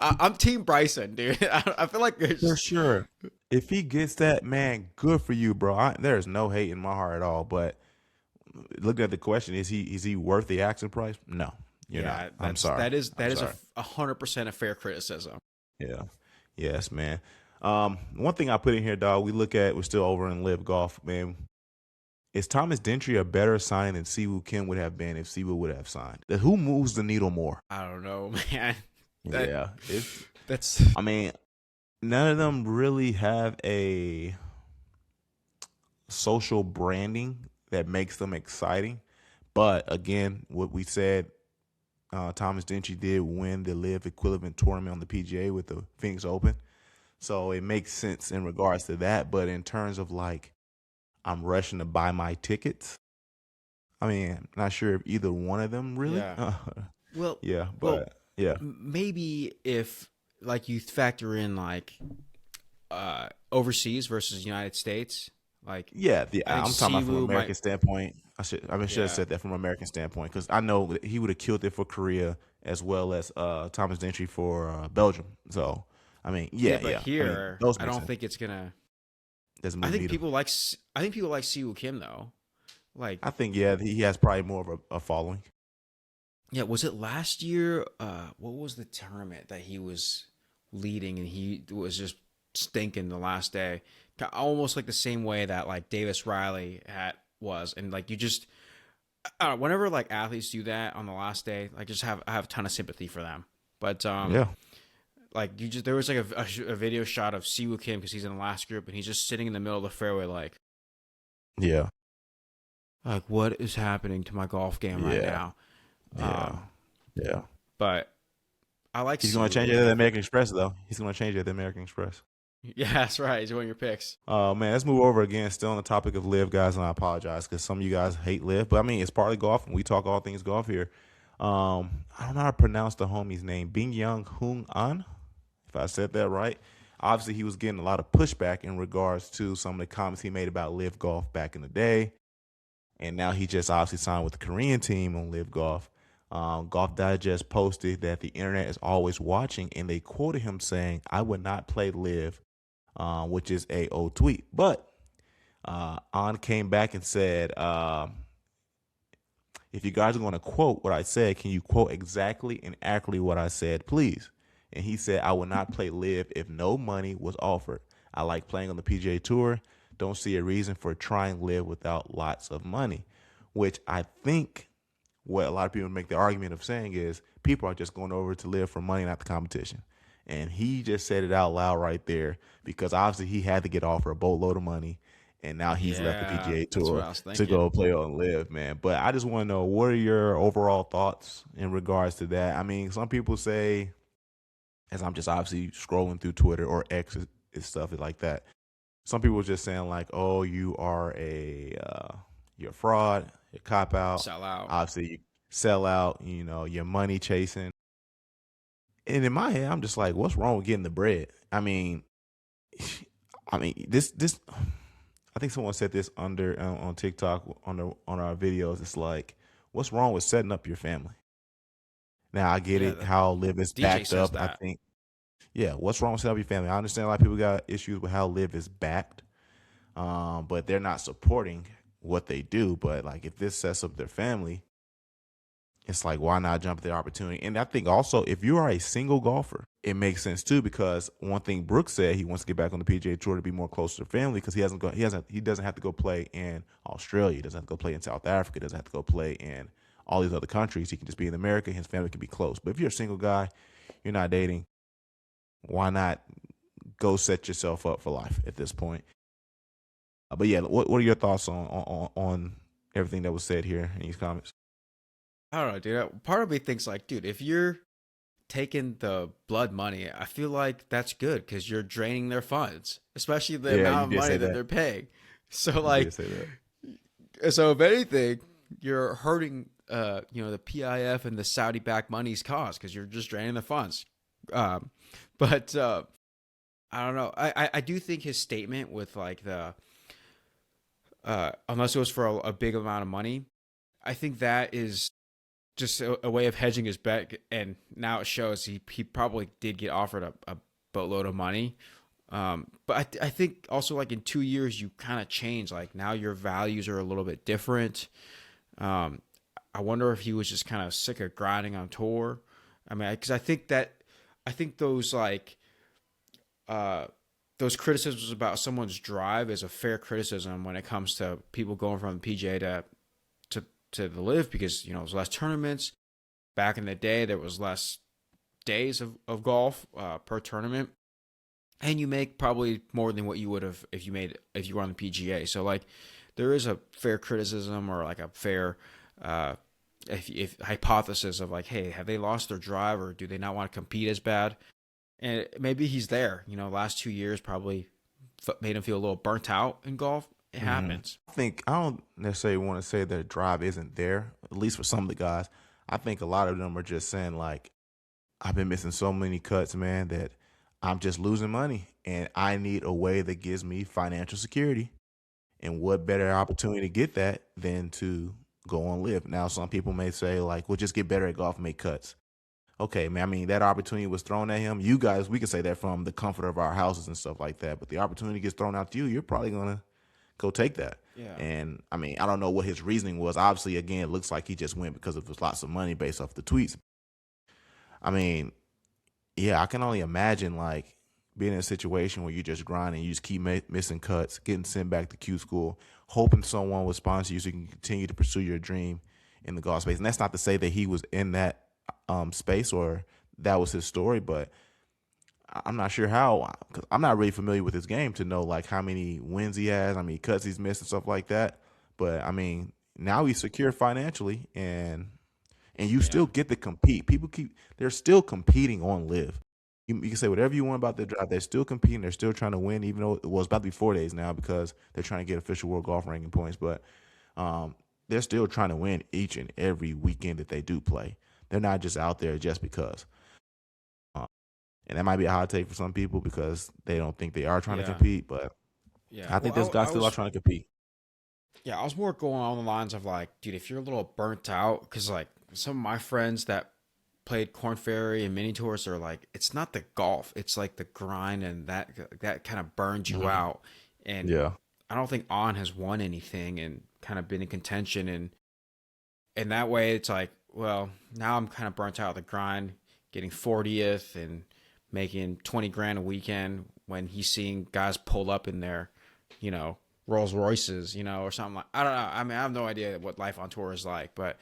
I'm Team Bryson, dude. I feel like For there's sure. If he gets that, man, good for you, bro. There's no hate in my heart at all. But looking at the question, is he worth the asking price? No, you're not. yeah, I'm that's sorry. that I'm is sorry. 100% a fair criticism. Yeah. Yes, man. One thing I put in here, dog. We're still over in live golf, man. Is Thomas Gentry a better signing than Siwoo Kim would have been if Siwoo would have signed? Who moves the needle more? I don't know, man. That Yeah, it's. that's I mean, none of them really have a social branding that makes them exciting. But again, what we said, Thomas Gentry did win the live equivalent tournament on the PGA with the Phoenix Open. So it makes sense in regards to that. But in terms of like, I'm rushing to buy my tickets. I mean, I'm not sure if either one of them really. yeah. Well, Yeah, well, but yeah, maybe if like you factor in like overseas versus United States, like yeah. I think I'm talking about from an Siwoo American might standpoint. I should have yeah. said that from an American standpoint because I know that he would have killed it for Korea as well as Thomas Gentry for Belgium. So I mean, Yeah, yeah, but yeah. I mean, here those I make don't sense. think it's gonna. Doesn't I move the think needle. people like Siwoo Kim though. Like, I think yeah, he has probably more of a following. yeah, was it last year? What was the tournament that he was leading and he was just stinking the last day? Almost like the same way that like Davis Riley had was, and like you just, whenever like athletes do that on the last day, like I have a ton of sympathy for them. But Yeah, like there was like a video shot of Siwoo Kim because he's in the last group and he's just sitting in the middle of the fairway yeah, like what is happening to my golf game right yeah, now? yeah, Um, yeah. but I like He's going to Siwoo. change it Like at the American Express though. He's going to change it at the American Express. yeah, that's right. He's one of your picks. Man, let's move over again. Still on the topic of live, guys, and I apologize because some of you guys hate live, but I mean it's partly golf, and we talk all things golf here. I don't know how to pronounce the homie's name, Bing Young Hoon An, if I said that right. Obviously, he was getting a lot of pushback in regards to some of the comments he made about live golf back in the day, and now he just obviously signed with the Korean team on live golf. Golf Digest posted that the internet is always watching, and they quoted him saying, "I would not play live," which is a old tweet. But An came back and said, if you guys are going to quote what I said, can you quote exactly and accurately what I said, please? And he said, I would not play live if no money was offered. I like playing on the PGA Tour. Don't see a reason for trying live without lots of money, which I think what a lot of people make the argument of saying is people are just going over to live for money, not the competition. And he just said it out loud right there because obviously he had to get offered a boatload of money, and now he's left the Yeah, PGA that's what Tour I was to thinking. go play on live, man. But I just want to know, what are your overall thoughts in regards to that? I mean, some people say, as I'm just obviously scrolling through Twitter or X and stuff like that, some people were just saying like, "Oh, you're a fraud, you cop out. Sell out. Obviously, you sell out. You know, you're money chasing." And in my head, I'm just like, "What's wrong with getting the bread?" This. I think someone said this under on TikTok on our videos. It's like, what's wrong with setting up your family? Now I get Yeah, it. How Live is DJ backed says up. I that. think, yeah. What's wrong with setting up your family? I understand a lot of people got issues with how Live is backed, but they're not supporting what they do. But like, if this sets up their family, it's like, why not jump at the opportunity? And I think also, if you are a single golfer, it makes sense too, because one thing Brooks said, he wants to get back on the PGA Tour to be more close to family, because he doesn't have to go play in Australia, he doesn't have to go play in South Africa, he doesn't have to go play in all these other countries. He can just be in America. His family can be close. But if you're a single guy, you're not dating, why not go set yourself up for life at this point? But yeah, what are your thoughts on everything that was said here in these comments? I don't know, dude. Part of me thinks like, dude, if you're taking the blood money, I feel like that's good because you're draining their funds, especially the Yeah, you amount of did money say that that. they're paying. So You did like, say that. so if anything, you're hurting, the PIF and the Saudi backed money's cause because you're just draining the funds. Um, but I don't know. I do think his statement with like the unless it was for a big amount of money, I think that is just a way of hedging his bet. And now it shows he probably did get offered a boatload of money. But I think also like in 2 years you kind of change. Like now your values are a little bit different. Um, I wonder if he was just kind of sick of grinding on tour. I mean, because I think uh, those criticisms about someone's drive is a fair criticism when it comes to people going from the PGA to to the Live, because there's less tournaments. Back in the day, there was less days of golf per tournament, and you make probably more than what you would have if you were on the PGA. So like, there is a fair criticism or like a fair if hypothesis of like, hey, have they lost their drive or do they not want to compete as bad? And maybe he's there. Last 2 years probably made him feel a little burnt out in golf. It happens. I don't necessarily want to say that drive isn't there, at least for some of the guys. I think a lot of them are just saying like, I've been missing so many cuts, man, that I'm just losing money, and I need a way that gives me financial security. And what better opportunity to get that than to go on Live? Now, some people may say like, "Well, just get better at golf and make cuts." Okay, man. I mean, that opportunity was thrown at him. You guys, we can say that from the comfort of our houses and stuff like that. But the opportunity gets thrown out to you, you're probably gonna go take that. Yeah. And I mean, I don't know what his reasoning was. Obviously, again, it looks like he just went because of lots of money based off the tweets. I mean, yeah, I can only imagine like being in a situation where you just grind and you just keep missing cuts, getting sent back to Q school, hoping someone will sponsor you so you can continue to pursue your dream in the golf space. And that's not to say that he was in that space or that was his story, but I'm not sure how, because I'm not really familiar with his game to know like how many wins he has, how many cuts he's missed and stuff like that. But I mean, now he's secure financially, and you Yeah. still get to compete. They're still competing on Live. You can say whatever you want about their drive. They're still competing. They're still trying to win, even though it's about to be 4 days now because they're trying to get official world golf ranking points. But um, they're still trying to win each and every weekend that they do play. They're not just out there just because. Um, and that might be a hot take for some people because they don't think they are trying to Yeah. compete. But Yeah. I think those Well, guys I still are was trying to compete. yeah, I was more going on the lines of like, dude, if you're a little burnt out, because like some of my friends that played Corn Ferry and mini tours are like, it's not the golf, it's like the grind, and that kind of burns you Hmm. out. And Yeah. I don't think On has won anything and kind of been in contention, and that way it's like, well, now I'm kind of burnt out of the grind, getting 40th and making 20 grand a weekend when he's seeing guys pull up in their, you know, Rolls Royces, or something like. I don't know. I mean, I have no idea what life on tour is like, but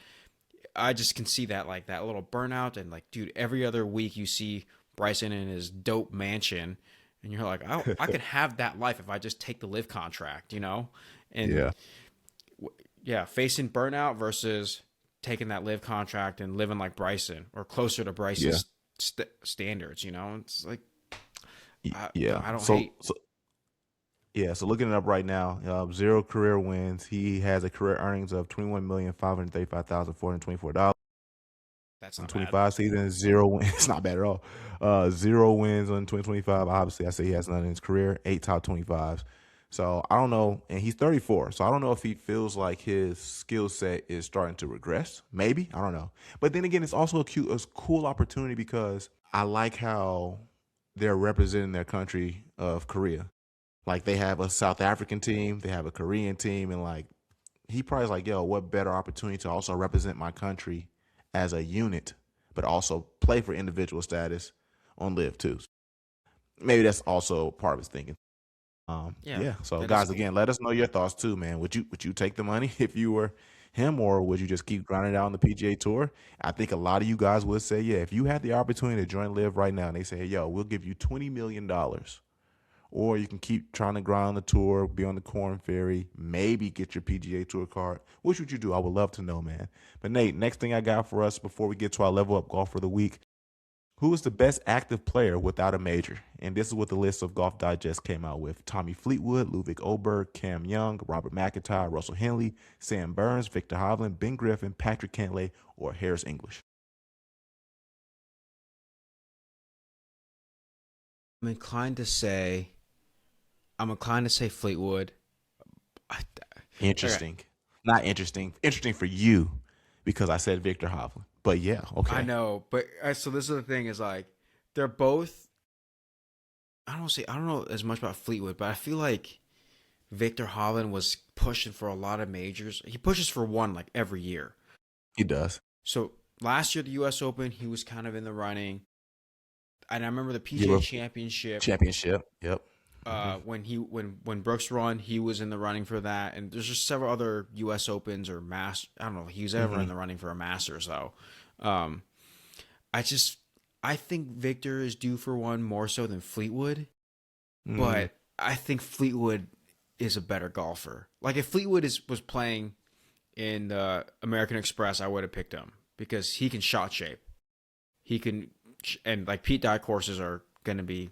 I just can see that like that little burnout and like, dude, every other week you see Bryson in his dope mansion, and you're like, I could have that life if I just take the Live contract. And Yeah. yeah, facing burnout versus taking that Live contract and living like Bryson or closer to Yeah. Bryson's standards. It's like I Yeah. don't So, hate. so Yeah, so looking it up right now, 0 career wins. He has a career earnings of $21,535,424 That's on not bad. 25 season. 0 wins. It's not bad at all. 0 wins on 2025. Obviously, I say he has none in his career. 8 top 25s. So I don't know, and he's 34. So I don't know if he feels like his skill set is starting to regress. Maybe, I don't know. But then again, it's also a cool opportunity because I like how they're representing their country of Korea. Like they have a South African team, they have a Korean team, and like he probably is like, yo, what better opportunity to also represent my country as a unit, but also play for individual status on Live too. Maybe that's also part of his thinking. Yeah, Yeah. So that is guys, cool. again, let us know your thoughts too, man. Would you take the money if you were him, or would you just keep grinding out on the PGA Tour? I think a lot of you guys would say, yeah, if you had the opportunity to join Live right now, and they say, hey, yo, we'll give you $20 million. Or you can keep trying to grind on the tour, be on the Corn Ferry, maybe get your PGA Tour card. Which would you do? I would love to know, man. But Nate, next thing I got for us before we get to our level up golf for the week, who is the best active player without a major? And this is what the list of Golf Digest came out with. Tommy Fleetwood, Ludwig Oberg, Cam Young, Robert McIntyre, Russell Henley, Sam Burns, Victor Hovland, Ben Griffin, Patrick Cantlay, or Harris English. I'm inclined to say I'm inclined to say Fleetwood. I, okay, Interesting. Not interesting. Interesting for you because I said Victor Hovland. But yeah, I okay. know, but so this is the thing is like they're both. I don't know as much about Fleetwood, but I feel like Victor Holland was pushing for a lot of majors. He pushes for one like every year. He does. So last year, the U.S. Open, he was kind of in the running. And I remember the PGA Europe Championship. Championship. Yep. Hmm. When Brooks won, he was in the running for that. And there's just several other U.S. Opens or Mass. I don't know if he was ever in Hmm. the running for a Masters though. Um, I just I think Victor is due for one more so than Fleetwood. Mm. But I think Fleetwood is a better golfer. Like if Fleetwood was playing in the American Express, I would have picked him because he can shot shape. He can, and like Pete Dye courses are going to be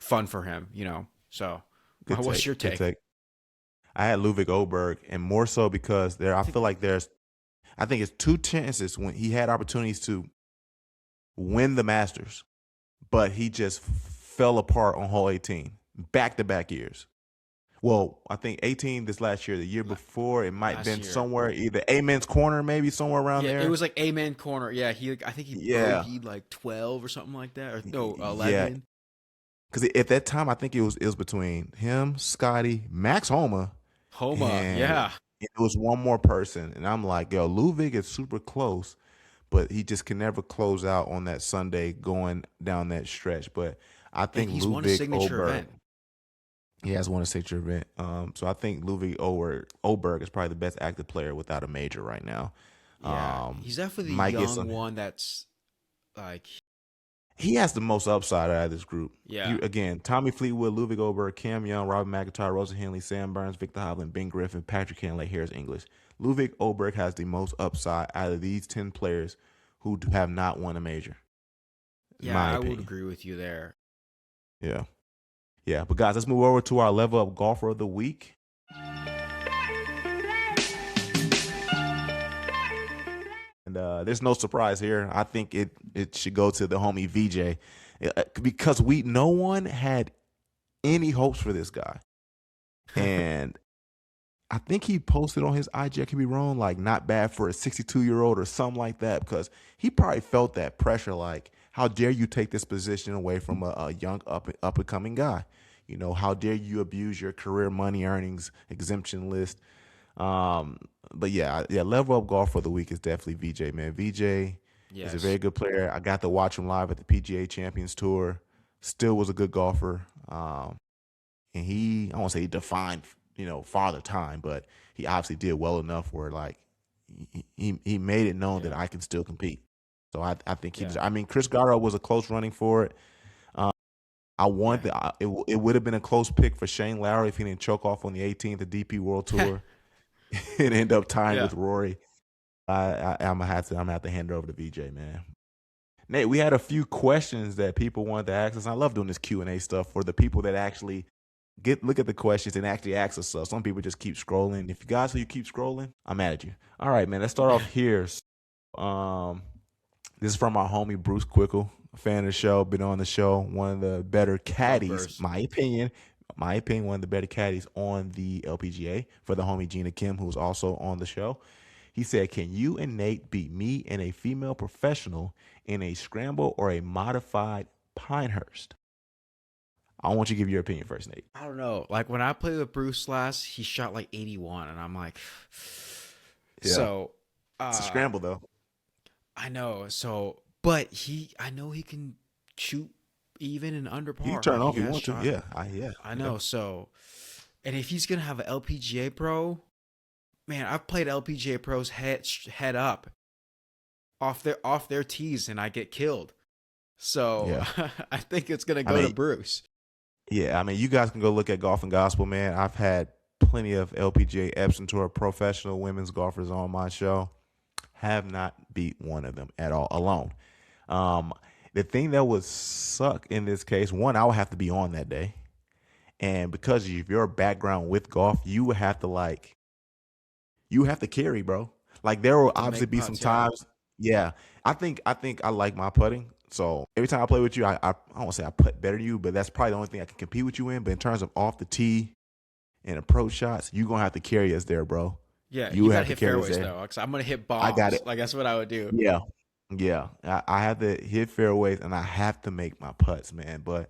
fun for him, you know. So, Good what's take. your Good take? take. I had Ludwig Oberg, and more so because there. I I think feel like there's. I think it's two chances when he had opportunities to win the Masters, but he just fell apart on hole 18, back to back years. Well, I think 18 this last year. The year before, it might have last been year, somewhere either Amen's Corner, maybe somewhere around yeah, it there. was like Amen Corner. Yeah, I think he Yeah, bogeyed like 12 or something like that, or no, yeah. 11. Because at that time, I think it was between him, Scotty, Max Homa, Homa, and yeah, it was one more person. And I'm like, yo, Ludwig is super close, but he just can never close out on that Sunday going down that stretch. But I and think he's won a Ludwig signature Oberg, event. he has won a signature event. So I think Ludwig Oberg is probably the best active player without a major right now. Yeah, he's definitely the Might get young some. one that's like, He has the most upside out of this group. yeah, Again, Tommy Fleetwood, Ludwig Oberg, Cam Young, Robert McIntyre, Russell Henley, Sam Burns, Victor Hovland, Ben Griffin, Patrick Cantlay, Harris English. Ludwig Oberg has the most upside out of these 10 players who have not won a major, in yeah, my I would opinion. agree with you there. Yeah. Yeah. But guys, let's move over to our level up golfer of the week. And there's no surprise here. I think it should go to the homie VJ because no one had any hopes for this guy. And I think he posted on his IG, I could be wrong, like not bad for a 62-year-old or something like that, because he probably felt that pressure. Like, how dare you take this position away from a young up and coming guy? You know, how dare you abuse your career money earnings exemption list? But yeah, level up golf for the week is definitely VJ, man. VJ is a Yes. very good player. I got to watch him live at the PGA Champions Tour. Still was a good golfer. And I won't say he defined, father time, but he obviously did well enough where like he made it known that Yeah. I can still compete. So I think Yeah. I mean, Chris Gotterup was a close running for it. Um, I Yeah. want it would have been a close pick for Shane Lowry if he didn't choke off on the 18th at DP World Tour and end up tying Yeah. with Rory. I'm gonna have to hand it over to VJ, man. Nate, we had a few questions that people wanted to ask us. I love doing this Q&A stuff for the people that actually look at the questions and actually ask us stuff. Some people just keep scrolling. If you guys who you keep scrolling, I'm mad at you. All right, man. Let's start off here. Um, this is from our homie Bruce Quickle, a fan of the show, been on the show, one of the better Love caddies, Bruce. my opinion, one of the better caddies on the LPGA for the homie Gina Kim, who's also on the show. He said, "Can you and Nate beat me and a female professional in a scramble or a modified Pinehurst?" I want you to give your opinion first, Nate. I don't know. Like when I played with Bruce last, he shot like 81, and I'm like, Yeah, so it's a uh scramble though. I know. So, but I know he can shoot even and under You can par. turn Like it he off if you has want to. shot. Yeah, I yeah, know. So, and if he's gonna have an LPGA pro, man, I've played LPGA pros head up off their tees, and I get killed. So yeah. I think it's gonna I go to mean, Bruce. yeah. I mean, you guys can go look at Golf and Gospel, man. I've had plenty of LPGA Epson Tour professional women's golfers on my show. Have not beat one of them at all alone. Um, the thing that would suck in this case, one, I would have to be on that day, and because of your background with golf, you have to carry, bro. Like there will To obviously make be some putts, yeah. times. Yeah, I think I like my putting. So every time I play with you, I don't want to say I putt better than you, but that's probably the only thing I can compete with you in. But in terms of off the tee and approach shots, you gonna have to carry us there, bro. Yeah, You you gotta have to hit carry us fairways there. though, because I'm gonna hit I got bombs. it. Like that's what I would do. Yeah, yeah. I have to hit fairways and I have to make my putts, man. But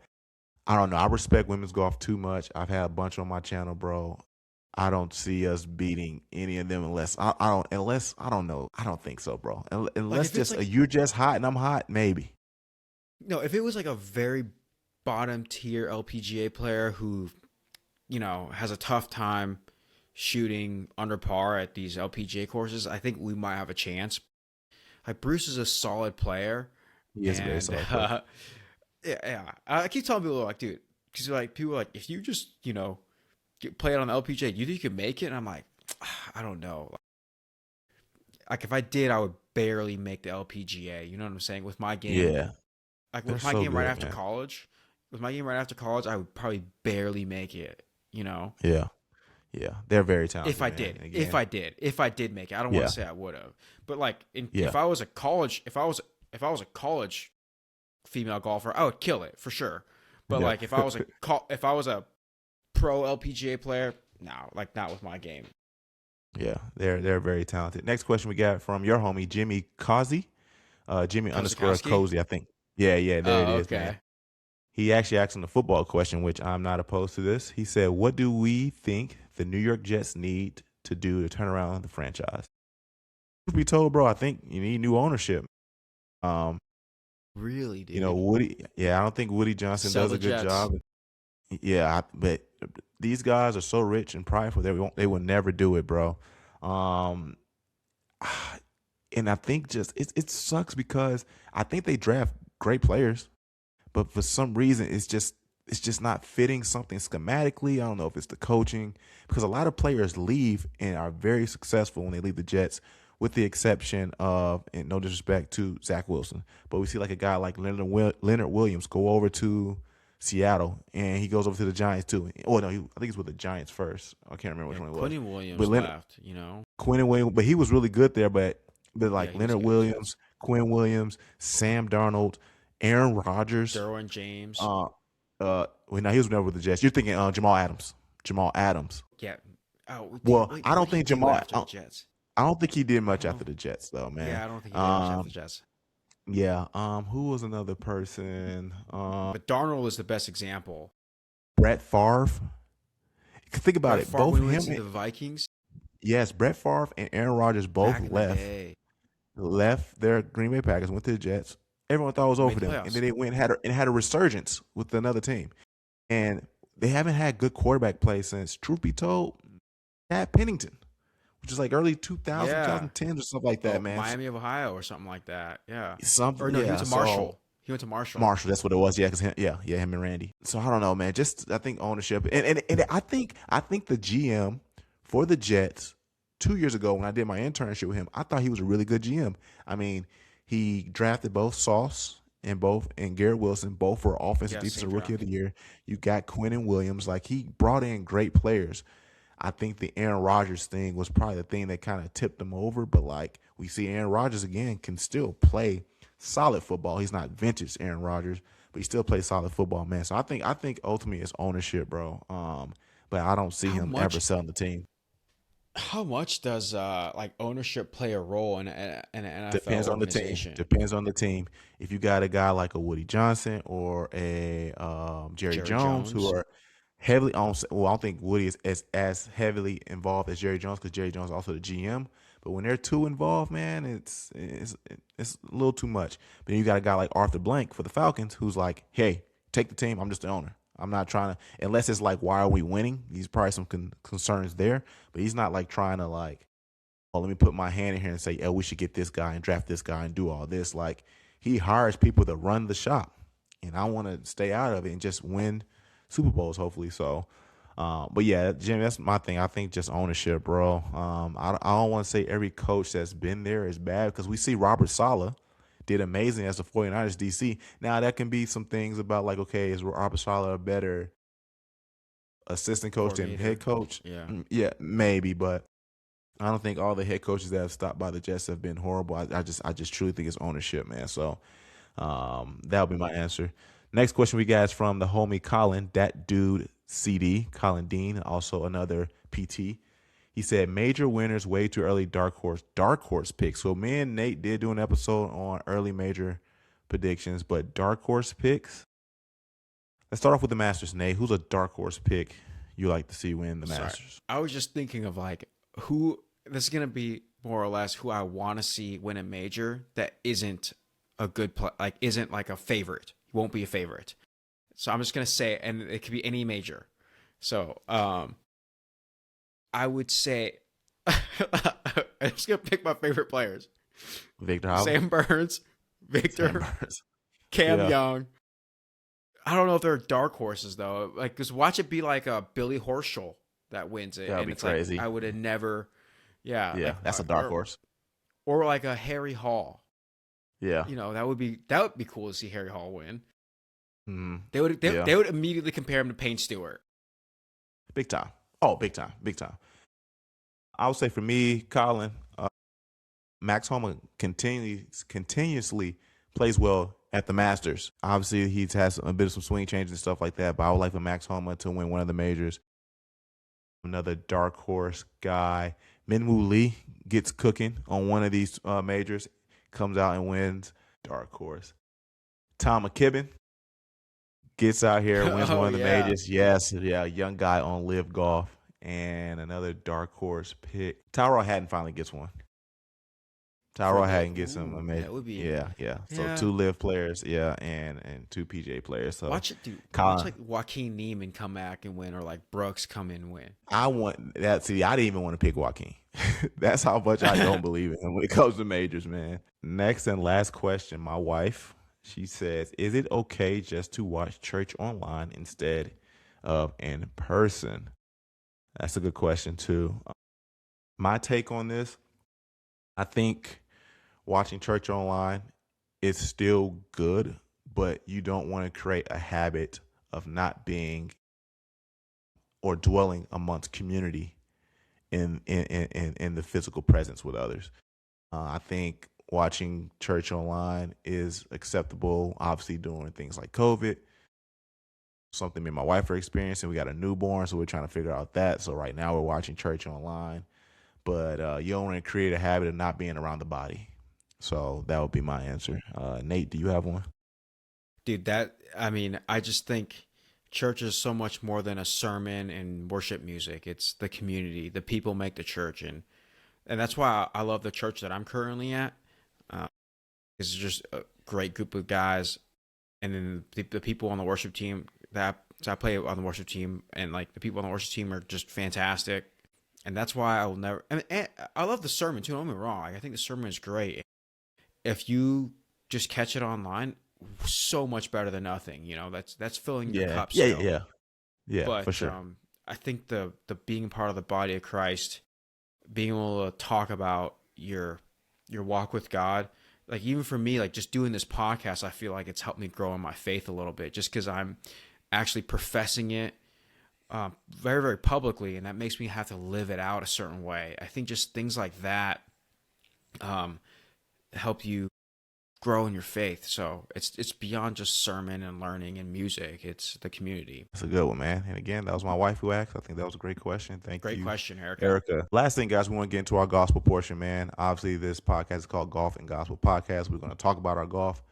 I don't know. I respect women's golf too much. I've had a bunch on my channel, bro. I don't see us beating any of them unless I don't know. I don't think so, bro. Like Unless if it's just like you're just hot and I'm hot, maybe. no, if it was like a very bottom tier LPGA player who has a tough time shooting under par at these LPGA courses, I think we might have a chance. Like Bruce is a solid player, He is a very and solid player. yeah. I keep telling people like, dude, because like people are like, if you just play it on the LPGA, you think you can make it? And I'm like, I don't know. Like if I did, I would barely make the LPGA. You know what I'm saying? With my game, Yeah, like they're with my so game right good, after man. college, I would probably barely make it. You know, Yeah, yeah, they're very if talented, I man. did, And again, if I did make it, I don't want yeah, to say I would have, but like, yeah, if I was a college, if I was a college female golfer, I would kill it for sure. But yeah, like, if I was a pro LPGA player, no, like not with my game. yeah. They're very talented. Next question we got from your homie Jimmy Causey, Jimmy underscore Kozakowski. Cozy, I think. Yeah, yeah, there it Oh, is, man. okay. He actually asked him the football question, which I'm not opposed to this. He said, "What do we think the New York Jets need to do to turn around the franchise?" To be told, bro, I think you need new ownership. Um, Really, dude. Woody. Yeah, I don't think Woody Johnson Sell does the a good Jets. job. Yeah, but these guys are so rich and prideful. They will never do it, bro. Um, and I think just it sucks because I think they draft great players, but for some reason it's just not fitting something schematically. I don't know if it's the coaching because a lot of players leave and are very successful when they leave the Jets, with the exception of, and no disrespect to Zach Wilson, but we see like a guy like Leonard Williams go over to Seattle and he goes over to the Giants too. Oh no, I think he's with the Giants first. I can't remember which Yeah, one it was, Quentin but Williams Leonard left. Quinn Williams, but he was really good there. But Yeah, like he was Leonard good. Williams, Quinn Williams, Sam Darnold, Aaron Rodgers, Derwin James. uh, well, now he was never with the Jets. You're thinking Jamal Adams. Jamal Adams. Yeah. Oh, damn. Well, Wait, I what don't did he think do Jamal. after the Jets? I don't think he did I much don't know. after the Jets, though, man. Yeah, I don't think he did much after the Jets. Yeah. Who was another person? But Darnold is the best example. Brett Favre. Think about Brett it. Favre Both when he went him, to the Vikings yes, Brett Favre and Aaron Rodgers both back in the left day, left their Green Bay Packers, went to the Jets. Everyone thought it was over made for the them, and playoffs. then they went and had a resurgence with another team. And they haven't had good quarterback play since, truth be told, Pat Pennington, which is like early 2000s, Yeah. 2010s or something like that, Oh, man. Miami of Ohio or something like that. Yeah. Or Something, no, he went yeah. to So Marshall. He went to Marshall. Marshall, that's what it was. Yeah, because him and Randy. So I don't know, man. Just I think ownership, and I think the GM for the Jets 2 years ago when I did my internship with him, I thought he was a really good GM. I mean, he drafted both Sauce and Garrett Wilson, both for offensive Yeah, same defensive rookie of draft. the year. You got Quentin Williams. Like, he brought in great players. I think the Aaron Rodgers thing was probably the thing that kind of tipped him over. But like, we see Aaron Rodgers again can still play solid football. He's not vintage Aaron Rodgers, but he still plays solid football, man. So I think ultimately it's ownership, bro. But I don't see How him ever much selling the team. how much does like ownership play a role in an NFL Depends on the team. organization? Depends on the team. If you got a guy like a Woody Johnson or a Jerry Jerry Jones, who Jones. are heavily on, well, I don't think Woody is as heavily involved as Jerry Jones, because Jerry Jones is also the GM. But when they're two involved, man, it's a little too much. But then you got a guy like Arthur Blank for the Falcons, who's like, hey, take the team. I'm just the owner. I'm not trying to, unless it's like, why are we winning? He's probably some concerns there, but he's not like trying to like, oh, let me put my hand in here and say, oh, we should get this guy and draft this guy and do all this. Like, he hires people to run the shop, and I want to stay out of it and just win Super Bowls, hopefully. So, but yeah, Jimmy, that's my thing. I think just ownership, bro. I don't want to say every coach that's been there is bad, because we see Robert Saleh did amazing as the 49ers DC. Now, that can be some things about like, okay, is Robert Saleh a better assistant coach than head Coordinator. coach? Yeah. Yeah, maybe, but I don't think all the head coaches that have stopped by the Jets have been horrible. I just truly think it's ownership, man. So that'll be my answer. Next question we got is from the homie Colin, that dude CD, Colin Dean, also another PT. He said major winners way too early, dark horse picks. So me and Nate did do an episode on early major predictions, but dark horse picks. Let's start off with the Masters, Nate. Who's a dark horse pick you like to see win the Sorry. Masters? I was just thinking of like who this is gonna be more or less who I want to see win a major that isn't a good play, like isn't like a favorite. Won't be a favorite. So I'm just gonna say, and it could be any major. So I would say I'm just gonna pick my favorite players: Victor Hovland? Sam Burns, Sam Victor, Burns. Cam Yeah. Young. I don't know if they're dark horses though. Like, cause watch it be like a Billy Horschel that wins it, That would and be it's like crazy. I would have never, yeah, Yeah, like that's a dark horse. or like a Harry Hall. Yeah. You know, that would be cool to see Harry Hall win. Mm, They yeah. they would immediately compare him to Payne Stewart. Big time. Oh, big time. Big time. I would say for me, Colin, Max Homa continuously plays well at the Masters. Obviously, he's has a bit of some swing changes and stuff like that, but I would like for Max Homa to win one of the majors. Another dark horse guy, Minwoo Lee, gets cooking on one of these majors, comes out and wins. Dark horse. Tom McKibben gets out here, wins Oh one of the yeah. majors. Yes, yeah, young guy on Live Golf. And another dark horse pick. Tyrell Hatton finally gets one. For Tyrell the Hatton gets him a that would be yeah, yeah. So yeah. two Live players, yeah, and two PJ players. So Watch it, dude. Watch Colin, like Joaquin Neiman come back and win, or like Brooks come in and win. I want that. See, I didn't even want to pick Joaquin. That's how much I don't believe in him when it comes to majors, man. Next and last question. My wife, she says, is it okay just to watch church online instead of in person? That's a good question too. My take on this, I think watching church online is still good, but you don't want to create a habit of not being or dwelling amongst community in the physical presence with others. I think watching church online is acceptable. Obviously, doing things like COVID, something me and my wife are experiencing. We got a newborn, so we're trying to figure out that. So right now we're watching church online, but you don't want to create a habit of not being around the body. So that would be my answer. Nate, do you have one? Dude, that I mean, I just think church is so much more than a sermon and worship music. It's the community, the people make the church, and that's why I love the church that I'm currently at. Uh, it's just a great group of guys, and then the people on the worship team that so I play on the worship team, and like the people on the worship team are just fantastic, and that's why I will never. And I love the sermon too. Don't get me wrong. Like, I think the sermon is great. If you just catch it online, so much better than nothing. You know, that's filling your Yeah, cup yeah, yeah, still. yeah, yeah, for But sure. I think the being part of the body of Christ, being able to talk about your walk with God, like even for me, like just doing this podcast, I feel like it's helped me grow in my faith a little bit, just because I'm actually professing it very, very publicly, and that makes me have to live it out a certain way. I think just things like that help you grow in your faith. So it's beyond just sermon and learning and music. It's the community. That's a good one, man. And again, that was my wife who asked. I think that was a great question. Thank Great you, question, Erica. Erica. Last thing, guys, we want to get into our gospel portion, man. Obviously, this podcast is called Golf and Gospel Podcast. We're going to talk about our golf,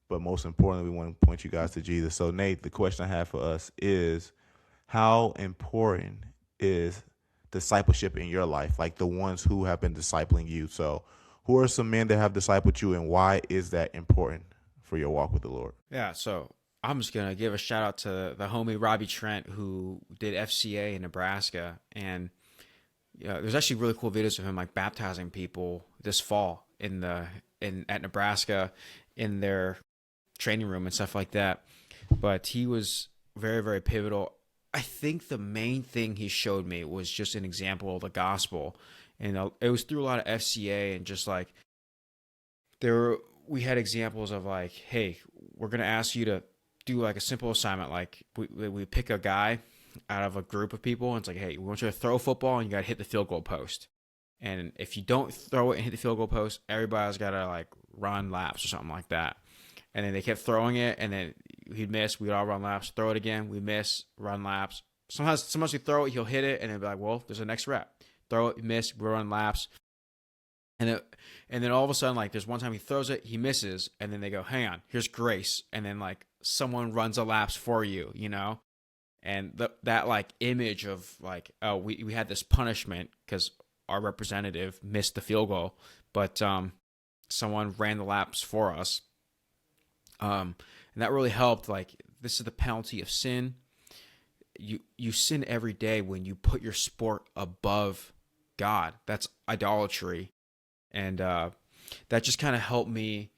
but most importantly, we want to point you guys to Jesus. So, Nate, the question I have for us is, how important is discipleship in your life? Like the ones who have been discipling you. So, who are some men that have discipled you, and why is that important for your walk with the Lord? Yeah, so I'm just gonna give a shout out to the homie Robbie Trent, who did FCA in Nebraska, and there's actually really cool videos of him like baptizing people this fall at Nebraska in their training room and stuff like that. But he was very, very pivotal. I think the main thing he showed me was just an example of the gospel, and it was through a lot of FCA, and just like we had examples of like, hey, we're gonna ask you to do like a simple assignment, like we pick a guy out of a group of people, and it's like, hey, we want you to throw a football and you got to hit the field goal post, and if you don't throw it and hit the field goal post, everybody's got to like run laps or something like that. And then they kept throwing it, and then he'd miss, we'd all run laps, throw it again, we miss, run laps. Sometimes we throw it, he'll hit it, and then be like, well, there's a next rep. Throw it, miss, we run laps. And then all of a sudden, like, there's one time he throws it, he misses, and then they go, hang on, here's grace. And then, like, someone runs a laps for you, And that like, image of, like, oh, we had this punishment because our representative missed the field goal, but someone ran the laps for us. And that really helped. Like, this is the penalty of sin. You sin every day when you put your sport above God. That's idolatry. And that just kind of helped me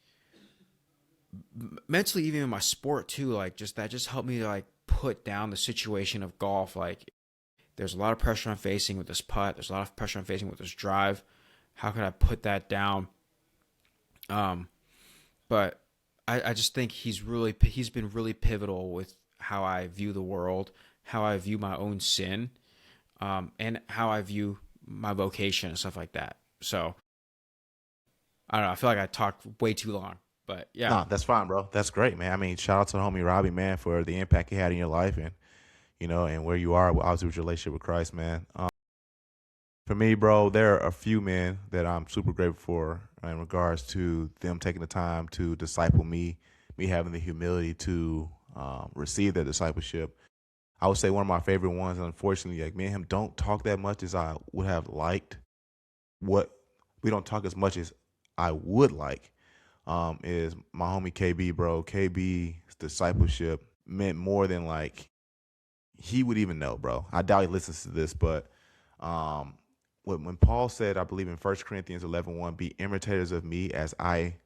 mentally, even in my sport too. Like, that just helped me to like put down the situation of golf. Like, there's a lot of pressure I'm facing with this putt. There's a lot of pressure I'm facing with this drive. How can I put that down? But I just think he's been really pivotal with how I view the world, how I view my own sin, and how I view my vocation and stuff like that. So I don't know. I feel like I talked way too long, but yeah. No, that's fine, bro. That's great, man. I mean, shout out to the homie Robbie, man, for the impact he had in your life, and and where you are, obviously, with your relationship with Christ, man. For me, bro, there are a few men that I'm super grateful for in regards to them taking the time to disciple me having the humility to receive that discipleship. I would say one of my favorite ones, unfortunately, like me and him don't talk that much as I would have liked. We don't talk as much as I would like, is my homie KB, bro. KB's discipleship meant more than like he would even know, bro. I doubt he listens to this, but when Paul said, I believe in 1 Corinthians 11:1, be imitators of me as I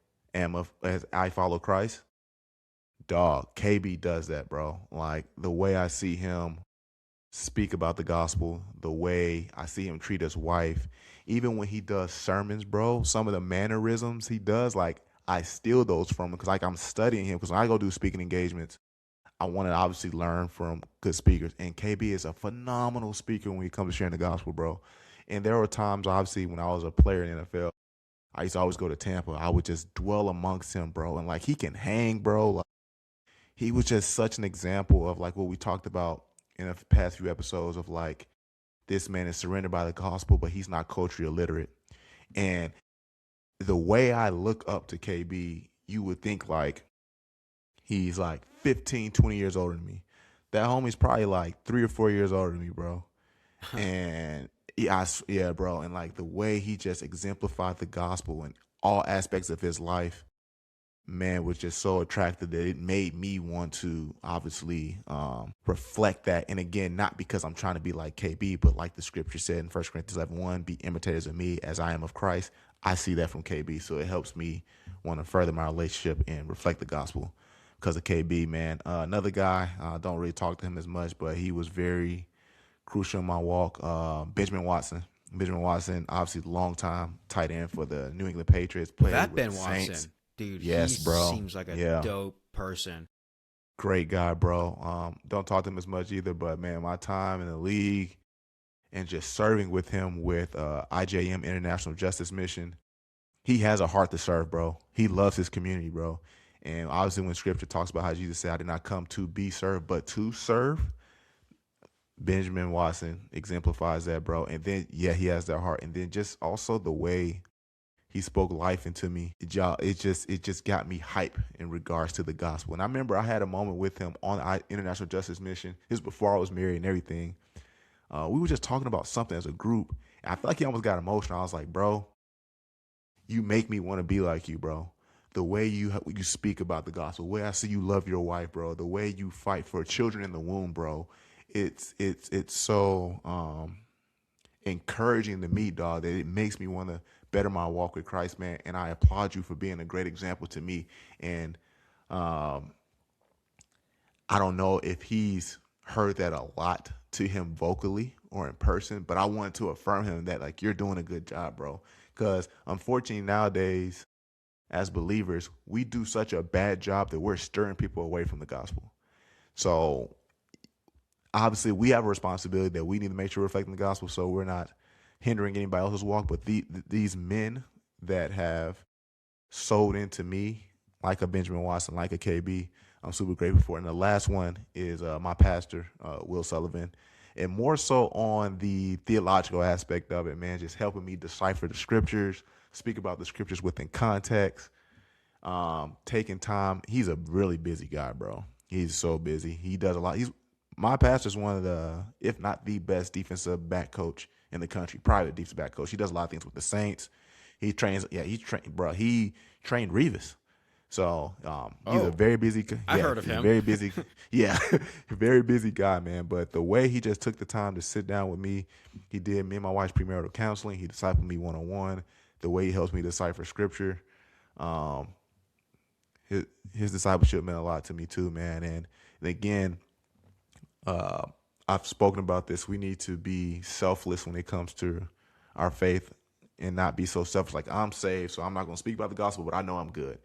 follow Christ. Dog, KB does that, bro. Like, the way I see him speak about the gospel, the way I see him treat his wife, even when he does sermons, bro, some of the mannerisms he does, like, I steal those from him because, like, I'm studying him. Because when I go do speaking engagements, I want to obviously learn from good speakers. And KB is a phenomenal speaker when it comes to sharing the gospel, bro. And there were times, obviously, when I was a player in the NFL, I used to always go to Tampa. I would just dwell amongst him, bro. And, like, he can hang, bro. Like, he was just such an example of, like, what we talked about in the past few episodes of, like, this man is surrendered by the gospel, but he's not culturally illiterate. And the way I look up to KB, you would think, like, he's, like, 15, 20 years older than me. That homie's probably, like, 3 or 4 years older than me, bro. And yeah, bro. And, like, the way he just exemplified the gospel in all aspects of his life, man, was just so attractive that it made me want to obviously reflect that. And again, not because I'm trying to be like KB, but like the scripture said in 1 Corinthians 11:1, be imitators of me as I am of Christ. I see that from KB. So it helps me want to further my relationship and reflect the gospel because of KB, man. Another guy, I don't really talk to him as much, but he was very crucial in my walk. Benjamin Watson. Benjamin Watson, obviously long time tight end for the New England Patriots. Played That with Ben the Watson. Saints. dude, he Yes, bro. seems like a Yeah. dope person. Great guy, bro. Don't talk to him as much either, but man, my time in the league and just serving with him with IJM International Justice Mission, he has a heart to serve, bro. He loves his community, bro. And obviously, when Scripture talks about how Jesus said, "I did not come to be served, but to serve," Benjamin Watson exemplifies that, bro. And then, yeah, he has that heart. And then just also the way he spoke life into me. It just got me hype in regards to the gospel. And I remember I had a moment with him on the International Justice Mission. This was before I was married and everything. We were just talking about something as a group. And I feel like he almost got emotional. I was like, bro, you make me want to be like you, bro. The way you speak about the gospel, the way I see you love your wife, bro. The way you fight for children in the womb, bro. It's so encouraging to me, dog, that it makes me want to better my walk with Christ, man. And I applaud you for being a great example to me. And I don't know if he's heard that a lot to him vocally or in person, but I wanted to affirm him that, like, you're doing a good job, bro. Because unfortunately nowadays, as believers, we do such a bad job that we're stirring people away from the gospel. So obviously we have a responsibility that we need to make sure we're reflecting the gospel so we're not hindering anybody else's walk. But these men that have sold into me, like a Benjamin Watson, like a KB, I'm super grateful for. And the last one is my pastor, Will Sullivan. And more so on the theological aspect of it, man, just helping me decipher the scriptures, speak about the scriptures within context, taking time. He's a really busy guy, bro. He's so busy. He does a lot. My pastor's one of the, if not the best defensive back coach in the country, private defensive back coach. He does a lot of things with the Saints. He trained Revis. So he's a very busy. I heard of him. Very busy. Yeah, very busy guy, man. But the way he just took the time to sit down with me, he did me and my wife's premarital counseling. He discipled me one-on-one. The way he helps me decipher scripture, his discipleship meant a lot to me too, man. And again, I've spoken about this. We need to be selfless when it comes to our faith and not be so selfish. Like, I'm saved, so I'm not going to speak about the gospel, but I know I'm good.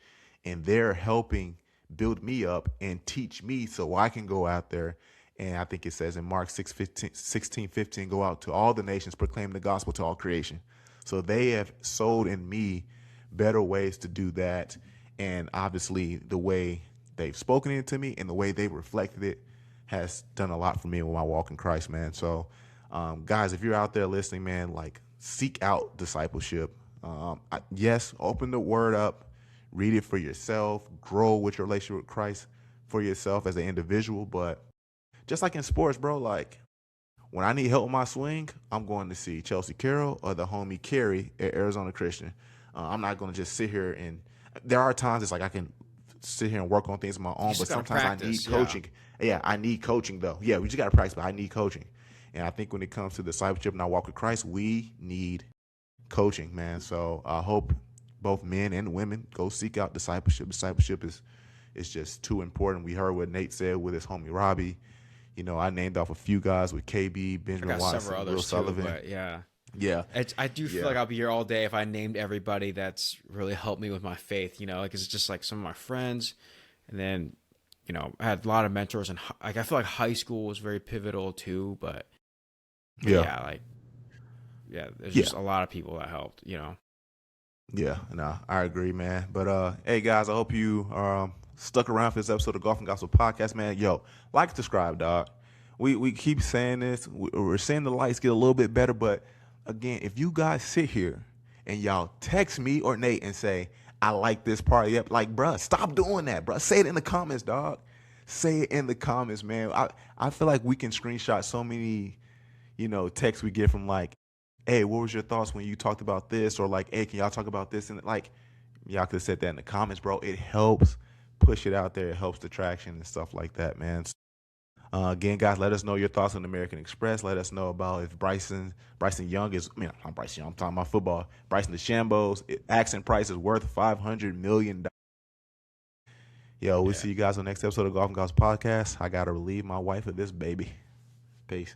And they're helping build me up and teach me so I can go out there. And I think it says in Mark 16:15, go out to all the nations, proclaim the gospel to all creation. So they have sowed in me better ways to do that. And obviously the way they've spoken it to me and the way they've reflected it has done a lot for me with my walk in Christ, man. So guys, if you're out there listening, man, like, seek out discipleship. Yes, open the word up. Read it for yourself, grow with your relationship with Christ for yourself as an individual. But just like in sports, bro, like, when I need help with my swing, I'm going to see Chelsea Carroll or the homie Carey at Arizona Christian. I'm not going to just sit here and there are times it's like I can sit here and work on things on my own, but sometimes I need coaching. Yeah, I need coaching though. Yeah, we just got to practice, but I need coaching. And I think when it comes to discipleship and our walk with Christ, we need coaching, man. So I hope both men and women go seek out discipleship. Discipleship is just too important. We heard what Nate said with his homie Robbie. You know, I named off a few guys with KB, Benjamin Watson, Will Sullivan. Too, but yeah. I do feel Yeah. like I'll be here all day if I named everybody that's really helped me with my faith. You know, like, it's just like some of my friends, and then, you know, I had a lot of mentors, and like, I feel like high school was very pivotal too. But there's just a lot of people that helped. You know. Yeah, no, I agree, man. But hey guys, I hope you stuck around for this episode of Golf and Gospel Podcast, man. Yo, like, subscribe, dog. We keep saying this. We're seeing the lights get a little bit better, but again, if you guys sit here and y'all text me or Nate and say, I like this part, yep, like, bruh, stop doing that, bruh. Say it in the comments, dog. Say it in the comments, man. I feel like we can screenshot so many, texts we get from, like, hey, what was your thoughts when you talked about this? Or like, hey, can y'all talk about this? And like, y'all could have said that in the comments, bro. It helps push it out there. It helps the traction and stuff like that, man. Again, guys, let us know your thoughts on American Express. Let us know about if Bryson Young is, I'm Bryson Young, I'm talking about football. Bryson Dechambeau's accent price is worth $500 million. Yo, we'll see you guys on the next episode of Golf and Gospel Podcast. I got to relieve my wife of this baby. Peace.